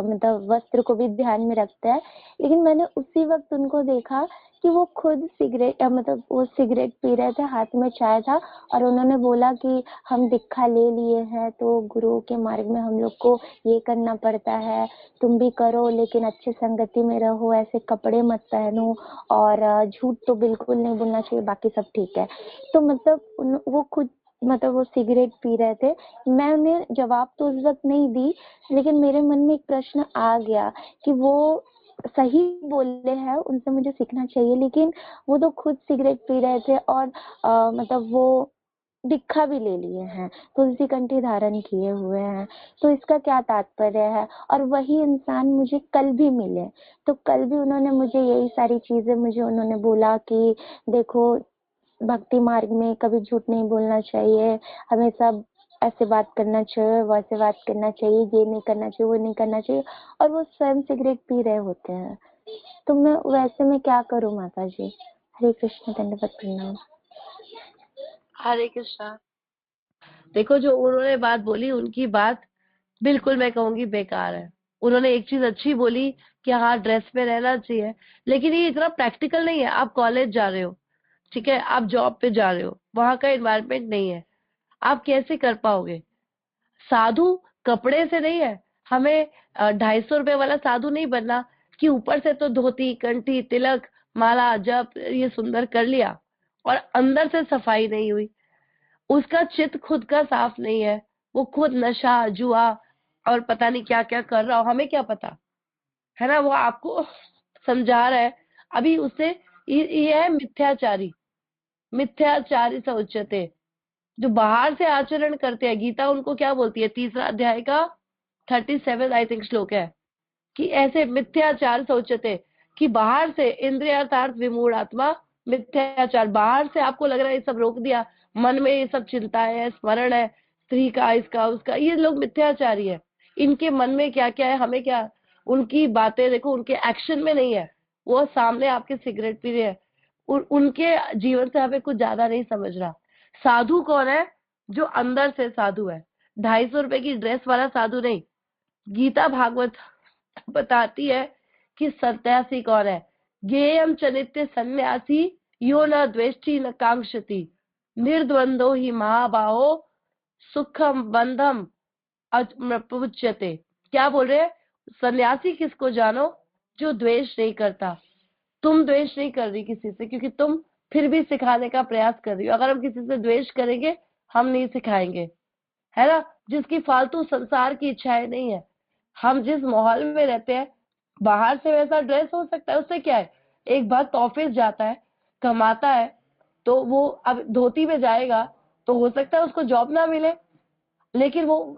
मतलब वस्त्र को भी ध्यान में रखते हैं। लेकिन मैंने उसी वक्त उनको देखा कि वो खुद सिगरेट मतलब वो सिगरेट पी रहे थे, हाथ में चाय था। और उन्होंने बोला कि हम दीक्षा ले लिए हैं तो गुरु के मार्ग में हम लोग को ये करना पड़ता है, तुम भी करो लेकिन अच्छे संगति में रहो, ऐसे कपड़े मत पहनो और झूठ तो बिल्कुल नहीं बोलना चाहिए, बाकी सब ठीक है। तो मतलब वो खुद मतलब वो सिगरेट पी रहे थे। मैं उन्हें जवाब तो उस वक्त नहीं दी, लेकिन मेरे मन में एक प्रश्न आ गया कि वो सही बोले हैं, उनसे मुझे सीखना चाहिए। लेकिन वो तो खुद सिगरेट पी रहे थे और मतलब वो दीक्षा भी ले लिए हैं, तुलसी कंठी धारण किए हुए हैं। तो इसका क्या तात्पर्य है? और वही इंसान मुझे कल भी मिले, तो कल भी उन्होंने मुझे यही सारी चीजें मुझे उन्होंने बोला कि देखो भक्ति मार्ग में कभी झूठ नहीं बोलना चाहिए, हमेशा ऐसे बात करना चाहिए, वैसे बात करना चाहिए, ये नहीं करना चाहिए, वो नहीं करना चाहिए। और वो स्वयं सिगरेट पी रहे होते हैं। तो मैं वैसे में क्या करूं माता जी? हरे कृष्ण, दंडवत प्रणाम। हरे कृष्णा। देखो जो उन्होंने बात बोली उनकी बात बिल्कुल मैं कहूंगी बेकार है। उन्होंने एक चीज अच्छी बोली कि हाँ ड्रेस में रहना चाहिए, लेकिन ये इतना प्रैक्टिकल नहीं है। आप कॉलेज जा रहे हो, ठीक है, आप जॉब पे जा रहे हो, वहां का एनवायरनमेंट नहीं है, आप कैसे कर पाओगे? साधु कपड़े से नहीं है। हमें 250 रुपए वाला साधु नहीं बनना कि ऊपर से तो धोती कंठी तिलक माला जप ये सुंदर कर लिया और अंदर से सफाई नहीं हुई, उसका चित्त खुद का साफ नहीं है, वो खुद नशा जुआ और पता नहीं क्या क्या कर रहा हो, हमें क्या पता, है ना? वो आपको समझा रहा है। अभी उससे ये है मिथ्याचारी, मिथ्याचारी स उच्यते। जो बाहर से आचरण करते हैं, गीता उनको क्या बोलती है, 3 अध्याय का 37 आई थिंक श्लोक है कि ऐसे मिथ्याचार सोचते कि बाहर से इंद्रियार्थार्थ विमूढ़ आत्मा, मिथ्याचार बाहर से आपको लग रहा है ये सब रोक दिया, मन में ये सब चिंता है, स्मरण है, स्त्री का इसका उसका, ये लोग मिथ्याचारी है। इनके मन में क्या क्या है हमें क्या, उनकी बातें देखो, उनके एक्शन में नहीं है। वो सामने आपके सिगरेट पी रहे हैं, उनके जीवन से हमें कुछ ज्यादा नहीं समझ रहा। साधु कौन है? जो अंदर से साधु है, 250 रुपए की ड्रेस वाला साधु नहीं। गीता भागवत बताती है कि सन्यासी कौन है। ज्ञेयम च नित्य सन्यासी यो न द्वेष्टि न कांक्षति निर्द्वंदो ही महाबाहो सुखम बंधम अप्रमुच्यते। क्या बोल रहे हैं? सन्यासी किसको जानो? जो द्वेष नहीं करता। तुम द्वेष नहीं कर रही किसी से, क्योंकि तुम फिर भी सिखाने का प्रयास कर रही हो। अगर हम किसी से द्वेष करेंगे हम नहीं सिखाएंगे, है ना? जिसकी फालतू संसार की इच्छाएं नहीं है। हम जिस माहौल में रहते हैं, बाहर से वैसा ड्रेस हो सकता है, उससे क्या है? एक भक्त ऑफिस जाता है, कमाता है, तो वो अब धोती में जाएगा तो हो सकता है उसको जॉब ना मिले, लेकिन वो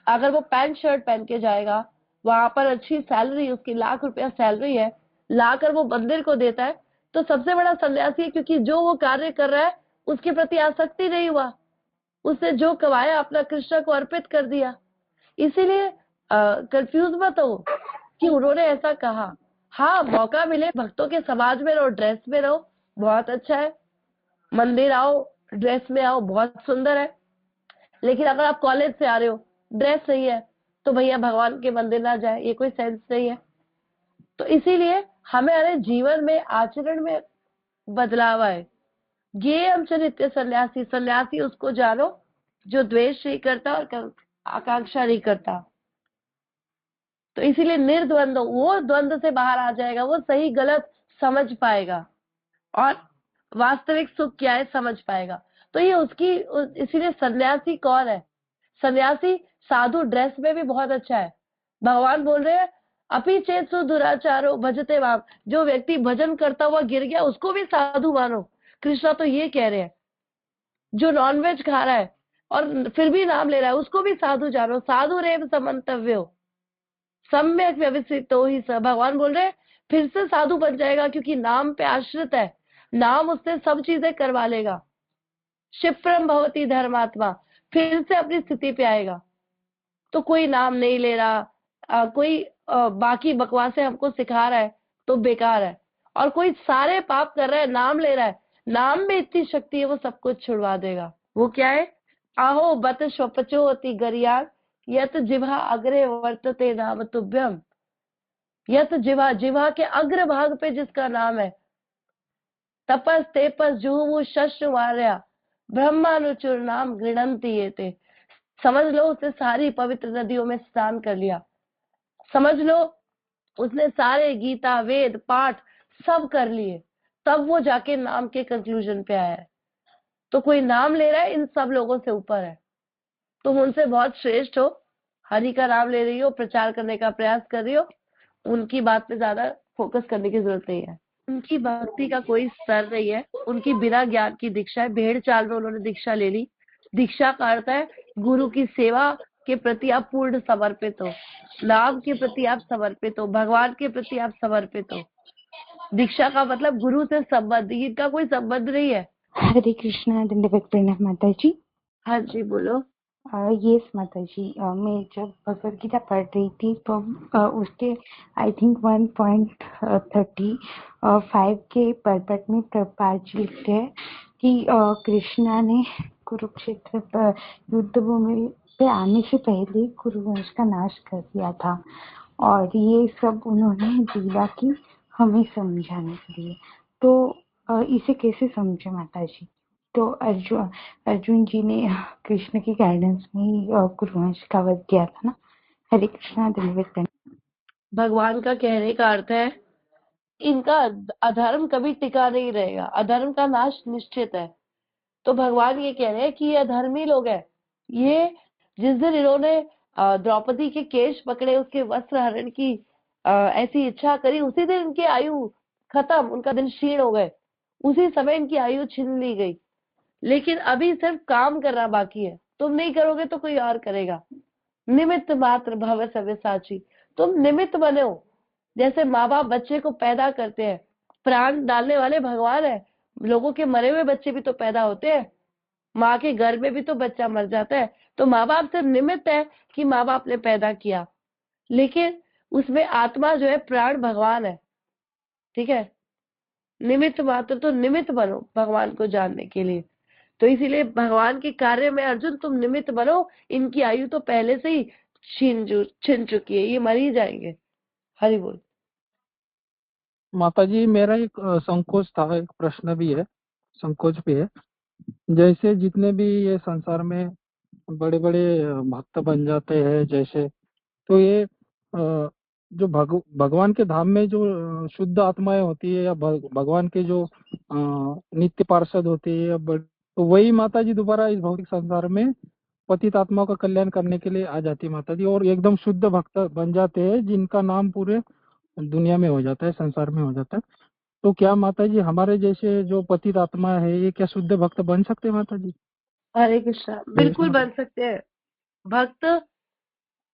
अगर वो पैंट शर्ट पहन के जाएगा, वहां पर अच्छी सैलरी, उसकी ₹1,00,000 सैलरी है, लाकर वो मंदिर को देता है, तो सबसे बड़ा सन्यासी है, क्योंकि जो वो कार्य कर रहा है उसके प्रति आसक्ति नहीं हुआ, उसने जो कमाया अपना कृष्ण को अर्पित कर दिया। इसीलिए कंफ्यूज मत हो कि उन्होंने ऐसा कहा। हाँ, मौका मिले भक्तों के समाज में रहो, ड्रेस में रहो, बहुत अच्छा है। मंदिर आओ, ड्रेस में आओ, बहुत सुंदर है। लेकिन अगर आप कॉलेज से आ रहे हो, ड्रेस नहीं है, तो भैया भगवान के मंदिर ना जाए, ये कोई सेंस नहीं है। तो इसीलिए हमें अरे जीवन में आचरण में बदलाव आए। ये हम नित्य सन्यासी, सन्यासी उसको जानो जो द्वेष नहीं करता और आकांक्षा नहीं करता। तो इसीलिए निर्द्वंद, वो द्वंद से बाहर आ जाएगा, वो सही गलत समझ पाएगा और वास्तविक सुख क्या है समझ पाएगा। तो ये उसकी इसीलिए सन्यासी कौन है? सन्यासी साधु ड्रेस में भी बहुत अच्छा है। भगवान बोल रहे हैं अपि चेतु दुराचारो भजते माम, जो व्यक्ति भजन करता हुआ गिर गया उसको भी साधु मानो। कृष्णा तो ये कह रहे हैं जो नॉनवेज खा रहा है और फिर भी नाम ले रहा है उसको भी साधु जानो। साधु रेव समन्तव्यो सम्यक व्यवस्थितो ही स। भगवान बोल रहे हैं फिर से साधु बन जाएगा क्योंकि नाम पे आश्रित है, नाम उससे सब चीजें करवा लेगा। क्षिप्रम भवती धर्मात्मा, फिर से अपनी स्थिति पे आएगा। तो कोई नाम नहीं ले रहा, कोई बाकी बकवासें हमको सिखा रहा है तो बेकार है, और कोई सारे पाप कर रहा है नाम ले रहा है, नाम में इतनी शक्ति है वो सब कुछ छुड़वा देगा। वो क्या है? आहो बत स्वपचो होती गरियान यत जिह्वा अग्रे वर्तते नाम तुभ्यम। यत जिह्वा, जिह्वा के अग्र भाग पे जिसका नाम है, तपस तेपस जुहु शस्त्र मार्या ब्रह्मानुचुर नाम गृणंती ये ते। समझ लो उसने सारी पवित्र नदियों में स्नान कर लिया, समझ लो उसने सारे गीता वेद पाठ सब कर लिए, तब वो जाके नाम के कंक्लूजन पे आया है। तो कोई नाम ले रहा है इन सब लोगों से ऊपर है, तुम उनसे बहुत श्रेष्ठ हो, हरि का नाम ले रही हो, प्रचार करने का प्रयास कर रही हो, उनकी बात पे ज्यादा फोकस करने की जरूरत नहीं है। उनकी भक्ति का कोई स्तर नहीं है, उनकी बिना ज्ञान की दीक्षा है। भेड़ चाल में उन्होंने दीक्षा ले ली। दीक्षा का अर्थ है गुरु की सेवा के प्रति आप पूर्ण समर्पित हो, नाम के प्रति आप समर्पित हो, भगवान के प्रति आप समर्पित हो। दीक्षा का मतलब गुरु से संबंध, इनका कोई संबंध नहीं है। हरे कृष्णा, दंडवत प्रणाम माता जी। हाँ जी बोलो। यस माता जी, मैं जब भगवद गीता पढ़ रही थी तो उसके आई थिंक 1.35 के परपट में प्रभुपाद जी लिखते हैं कि कृष्णा ने कुरुक्षेत्र पर युद्ध भूमि पे आने से पहले कुरुवंश का नाश कर दिया था, और ये सब उन्होंने लीला की हमें समझाने के लिए। तो इसे कैसे समझे माता जी? तो अर्जुन जी ने कृष्ण की गाइडेंस में ही कुरुवंश का वध किया था ना। हरे कृष्णा, धन्यवाद। भगवान का कहने का अर्थ है इनका अधर्म कभी टिका नहीं रहेगा, अधर्म का नाश निश्चित है। तो भगवान ये कह रहे हैं कि ये अधर्मी लोग हैं, ये जिस दिन इन्होंने द्रौपदी के केश पकड़े, उसके वस्त्र हरण की ऐसी इच्छा करी, उसी दिन इनकी आयु खत्म, उनका दिन क्षीण हो गए, उसी समय इनकी आयु छीन ली गई। लेकिन अभी सिर्फ काम करना बाकी है, तुम नहीं करोगे तो कोई और करेगा। निमित्त मात्र भव सव्यसाची, तुम निमित्त बनो। जैसे माँ बाप बच्चे को पैदा करते हैं, प्राण डालने वाले भगवान है, लोगों के मरे हुए बच्चे भी तो पैदा होते हैं, माँ के गर्भ में भी तो बच्चा मर जाता है। तो माँ बाप सिर्फ निमित्त है कि माँ बाप ने पैदा किया, लेकिन उसमें आत्मा जो है, प्राण भगवान है। ठीक है, निमित्त मात्र, तो निमित्त बनो भगवान को जानने के लिए। तो इसीलिए भगवान के कार्य में अर्जुन तुम निमित्त बनो, इनकी आयु तो पहले से ही छिन चुकी है, ये मर ही जाएंगे। हरि बोल। माता जी मेरा एक संकोच था, एक प्रश्न भी है, संकोच भी है। जैसे जितने भी ये संसार में बड़े बड़े भक्त बन जाते हैं, जैसे तो ये जो भगवान के धाम में जो शुद्ध आत्माएं होती है, या भगवान के जो नित्य पार्षद होते हैं, तो वही माता जी दोबारा इस भौतिक संसार में पतित आत्माओं का कल्याण करने के लिए आ जाती है माता जी, और एकदम शुद्ध भक्त बन जाते हैं, जिनका नाम पूरे दुनिया में हो जाता है, संसार में हो जाता है। तो क्या माता जी हमारे जैसे जो पतित आत्मा है, ये क्या शुद्ध भक्त बन सकते हैं माता जी? हरे कृष्णा, बिल्कुल बन सकते हैं। भक्त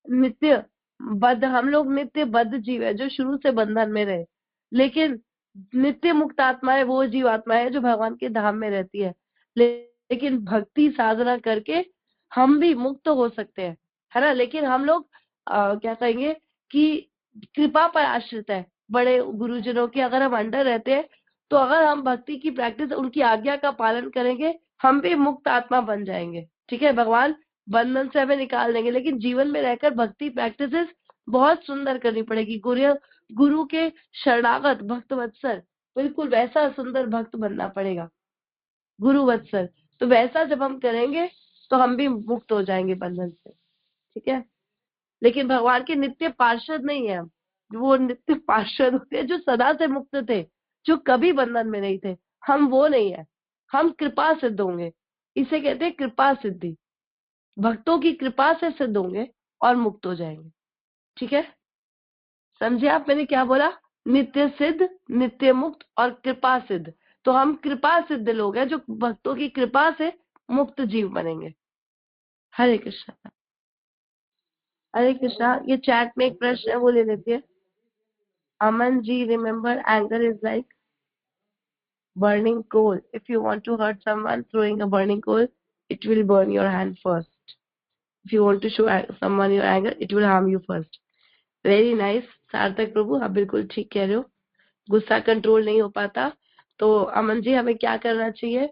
नित्य बद्ध, हम लोग नित्य बद्ध जीव है जो शुरू से बंधन में रहे, लेकिन नित्य मुक्त आत्मा है वो जीव आत्मा है जो भगवान के धाम में रहती है। लेकिन भक्ति साधना करके हम भी मुक्त हो सकते हैं, है ना। लेकिन हम लोग क्या कहेंगे कि कृपा पर आश्रित है, बड़े गुरुजनों की अगर हम अंडर रहते हैं, तो अगर हम भक्ति की प्रैक्टिस, उनकी आज्ञा का पालन करेंगे, हम भी मुक्त आत्मा बन जाएंगे। ठीक है, भगवान बंधन से हमें निकाल देंगे, लेकिन जीवन में रहकर भक्ति प्रैक्टिसेस बहुत सुंदर करनी पड़ेगी। गुरु के शरणागत भक्त वत्सल, बिल्कुल वैसा सुंदर भक्त बनना पड़ेगा, गुरु वत्सल। तो वैसा जब हम करेंगे तो हम भी मुक्त हो जाएंगे बंधन से। ठीक है, लेकिन भगवान के नित्य पार्षद नहीं है हम, वो नित्य पार्षद होते हैं जो सदा से मुक्त थे, जो कभी बंधन में नहीं थे। हम वो नहीं है, हम कृपा सिद्ध होंगे। इसे कहते हैं कृपा सिद्धि। भक्तों की कृपा से सिद्ध होंगे और मुक्त हो जाएंगे। ठीक है, समझे आप मैंने क्या बोला? नित्य सिद्ध, नित्य मुक्त और कृपा सिद्ध। तो हम कृपा सिद्ध लोग हैं जो भक्तों की कृपा से मुक्त जीव बनेंगे। हरे कृष्णा। हरे कृष्णा। ये चैट में एक प्रश्न है, वो ले लेती है। Aman ji, remember anger is like burning coal. If you want to hurt someone, throwing a burning coal, it will burn your hand first. If you want to show someone your anger, it will harm you first. Very nice, सार्थक प्रभु, आप बिल्कुल ठीक कह रहे हो। गुस्सा control नहीं हो पाता, तो अमन जी हमें क्या करना चाहिए?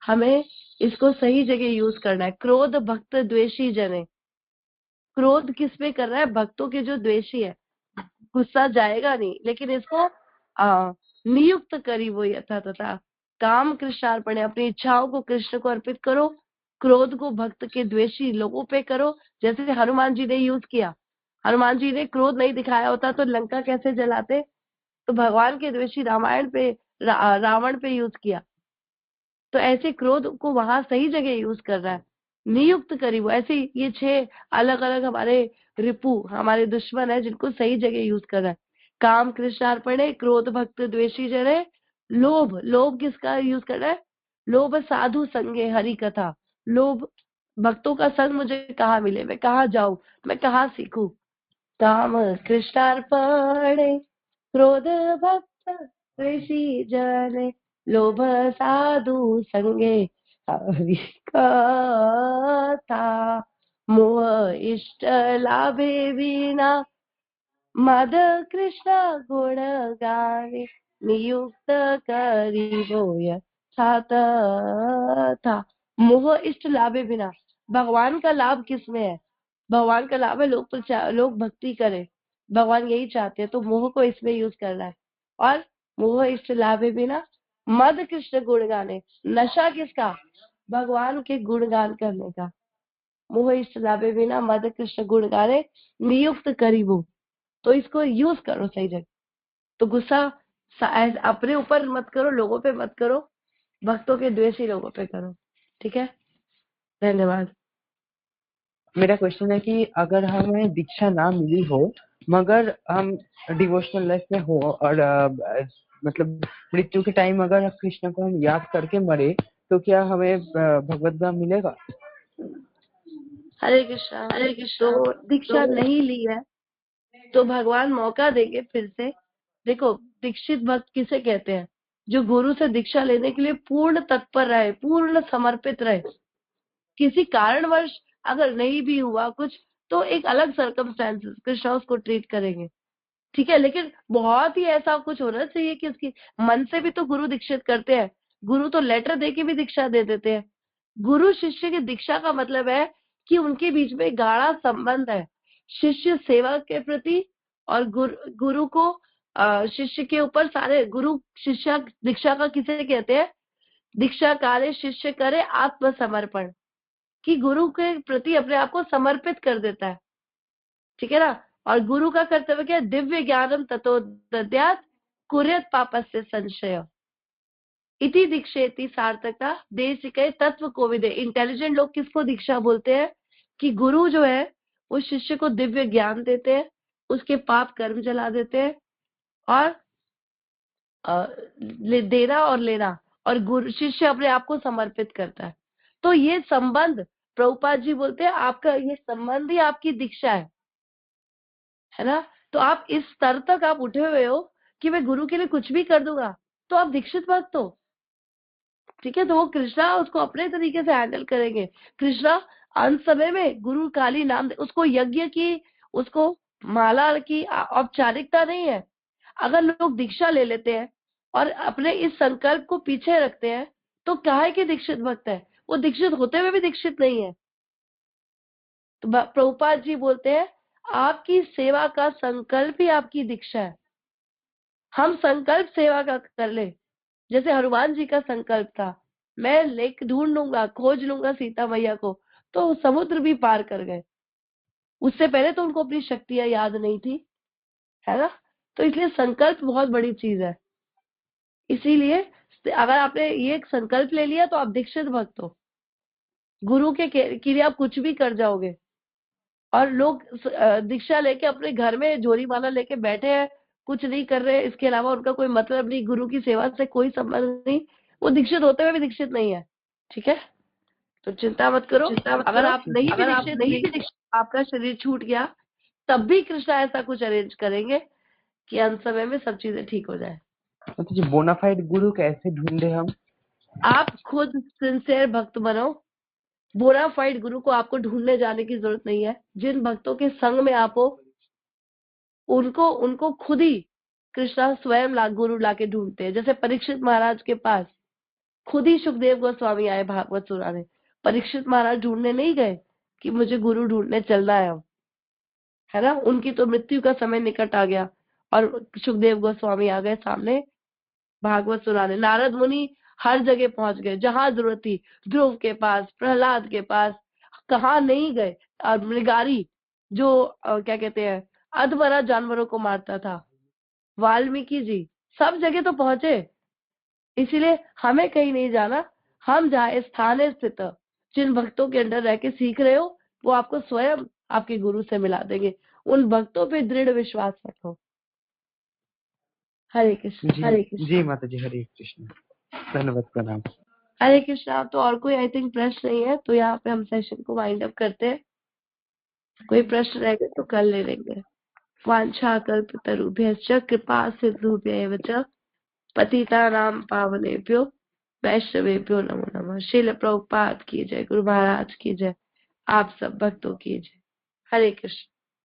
हमें इसको सही जगह यूज करना है। क्रोध भक्त द्वेषी जने। क्रोध किस पे कर रहा है? भक्तों के जो द्वेषी है। गुस्सा जाएगा नहीं, लेकिन इसको नियुक्त करी वो यथा तथा। काम कृष्णार्पण है, अपनी इच्छाओं को कृष्ण को अर्पित करो। क्रोध को भक्त के द्वेषी लोगों पे करो, जैसे हनुमान जी ने यूज किया। हनुमान जी ने क्रोध नहीं दिखाया होता तो लंका कैसे जलाते? तो भगवान के द्वेषी रामायण पे रावण पे यूज किया। तो ऐसे क्रोध को वहां सही जगह यूज कर रहा है। नियुक्त करी वो। ऐसे ये 6 अलग अलग हमारे रिपु, हमारे दुश्मन है, जिनको सही जगह यूज कर रहा है। काम कृष्णार्पणे, क्रोध भक्त द्वेषी जने। लोभ, लोभ किसका यूज कर रहा है? लोभ साधु संगे हरि कथा। लोभ भक्तों का संग मुझे कहाँ मिले, मैं कहाँ जाऊं, मैं कहाँ सीखूं? काम कृष्णार्पणे, क्रोध भक्त द्वेषी जने। लोभ साधु संगे हरि कथा। मोह इष्ट लाभे विना, मद कृष्ण गुण गाने। नियुक्त करिबो यथा तथा। मोह इष्ट लाभे बिना, भगवान का लाभ किसमें है? भगवान का लाभ है लोग भक्ति करें, भगवान यही चाहते हैं। तो मोह को इसमें यूज करना है। और मोह इष्ट लाभे बिना, मद कृष्ण गुण गाने। नशा किसका? भगवान के गुणगान करने का। मोह इष्ट लाभे बिना, मद कृष्ण गुण गाने। नियुक्त करीबो। तो इसको यूज करो सही जगह। तो गुस्सा अपने ऊपर मत करो, लोगों पे मत करो, भक्तों के द्वेषी लोगों पे करो। ठीक है, धन्यवाद। मेरा क्वेश्चन है कि अगर हमें दीक्षा ना मिली हो मगर हम डिवोशनल लाइफ में हो और मतलब मृत्यु के टाइम अगर कृष्ण को हम याद करके मरे तो क्या हमें भगवत धाम मिलेगा? हरे कृष्णा। हरे कृष्णा। तो दीक्षा नहीं ली है तो भगवान मौका देंगे फिर से। देखो, दीक्षित भक्त किसे कहते हैं? जो गुरु से दीक्षा लेने के लिए पूर्ण तत्पर रहे, पूर्ण समर्पित रहे। किसी कारणवश अगर नहीं भी हुआ कुछ, तो एक अलग सर्कमस्टेंसेस कृष्णा उसको ट्रीट करेंगे। ठीक है, लेकिन बहुत ही ऐसा कुछ होना चाहिए कि उसकी मन से भी तो गुरु दीक्षित करते हैं। गुरु तो लेटर दे के भी दीक्षा दे देते हैं। गुरु शिष्य की दीक्षा का मतलब है कि उनके बीच में गाढ़ा संबंध है, शिष्य सेवा के प्रति। और गुरु को शिष्य के ऊपर सारे गुरु शिष्य दीक्षा का किसे कहते हैं? दीक्षा कार्य शिष्य करे आत्मसमर्पण, कि गुरु के प्रति अपने आप को समर्पित कर देता है। ठीक है ना? और गुरु का कर्तव्य क्या है? दिव्य ज्ञानम ततो दद्यात् कुर्यात् पापस्य संशय इति दीक्षेति सार्थका देशिके तत्व कोविदे। इंटेलिजेंट लोग किसको दीक्षा बोलते हैं? कि गुरु जो है वो शिष्य को दिव्य ज्ञान देते हैं, उसके पाप कर्म जला देते हैं, और देना और लेना, और गुरु शिष्य अपने आप को समर्पित करता है। तो ये संबंध, प्रभुपाद जी बोलते हैं, आपका ये संबंध ही आपकी दीक्षा है ना? तो आप इस स्तर तक आप उठे हुए हो कि मैं गुरु के लिए कुछ भी कर दूंगा, तो आप दीक्षित भक्त हो। ठीक है, तो वो कृष्णा उसको अपने तरीके से हैंडल करेंगे। कृष्णा अंत समय में गुरु काली नाम उसको यज्ञ की, उसको माला की औपचारिकता नहीं है। अगर लोग दीक्षा ले लेते हैं और अपने इस संकल्प को पीछे रखते हैं, तो काहे के दीक्षित भक्त है? वो दीक्षित होते हुए भी दीक्षित नहीं है। तो प्रभुपाद जी बोलते हैं, आपकी सेवा का संकल्प ही आपकी दीक्षा है। हम संकल्प सेवा का कर ले, जैसे हनुमान जी का संकल्प था, मैं लेक ढूंढ लूंगा, खोज लूंगा सीता मैया को, तो समुद्र भी पार कर गए। उससे पहले तो उनको अपनी शक्तियां याद नहीं थी, है ना? तो इसलिए संकल्प बहुत बड़ी चीज है। इसीलिए अगर आपने ये एक संकल्प ले लिया तो आप दीक्षित भक्त हो। गुरु के लिए आप कुछ भी कर जाओगे। और लोग दीक्षा लेके अपने घर में जोरी माला लेके बैठे हैं, कुछ नहीं कर रहे, इसके अलावा उनका कोई मतलब नहीं, गुरु की सेवा से कोई संबंध नहीं, वो दीक्षित होते हुए भी दीक्षित नहीं है। ठीक है, तो चिंता मत करो। अगर आप नहीं भी दीक्षित, आपका शरीर छूट गया, तब भी कृष्णा ऐसा कुछ अरेंज करेंगे कि अंत समय में सब चीजें ठीक हो जाए। तो जी बोनाफाइड गुरु कैसे ढूंढे हम? आप खुद सिंसियर भक्त बनो। बोनाफाइड गुरु को आपको ढूंढने जाने की जरूरत नहीं है। जिन भक्तों के संग में आप हो, उनको खुद ही कृष्णा स्वयं गुरु लाके ढूंढते हैं। जैसे परीक्षित महाराज के पास खुद ही सुखदेव गोस्वामी आए भागवत सुनाने। परीक्षित महाराज ढूंढने नहीं गए कि मुझे गुरु ढूंढने चलना है ना। उनकी तो मृत्यु का समय निकट आ गया और सुखदेव गोस्वामी आ गए सामने भागवत सुनाने। नारद मुनि हर जगह पहुंच गए जहां जरूरत थी, ध्रुव के पास, प्रहलाद के पास, कहाँ नहीं गए। और मृगारी जो क्या कहते हैं, अधमरा जानवरों को मारता था, वाल्मीकि जी, सब जगह तो पहुंचे। इसीलिए हमें कहीं नहीं जाना। हम जहाँ स्थान स्थित जिन भक्तों के अंडर रह के सीख रहे हो, वो आपको स्वयं आपके गुरु से मिला देंगे। उन भक्तों पे दृढ़ विश्वास रखो। हरे कृष्ण। जी जी माता जी, हरे कृष्ण, धन्यवाद प्रणाम। हरे कृष्णा। तो और कोई आई थिंक प्रश्न नहीं है, तो यहाँ पे हम सेशन को वाइंड अप करते हैं। कोई प्रश्न रहेगा तो कल ले लेंगे। वांछा कल्पतरुभ्यश्च कृपा सिन्धुभ्यैव च पतितानां पावनेभ्यो वैष्णवेभ्यो नमो नमः। श्रील प्रभुपाद की जय, गुरु महाराज की जय, आप सब भक्तों की जय। हरे कृष्ण।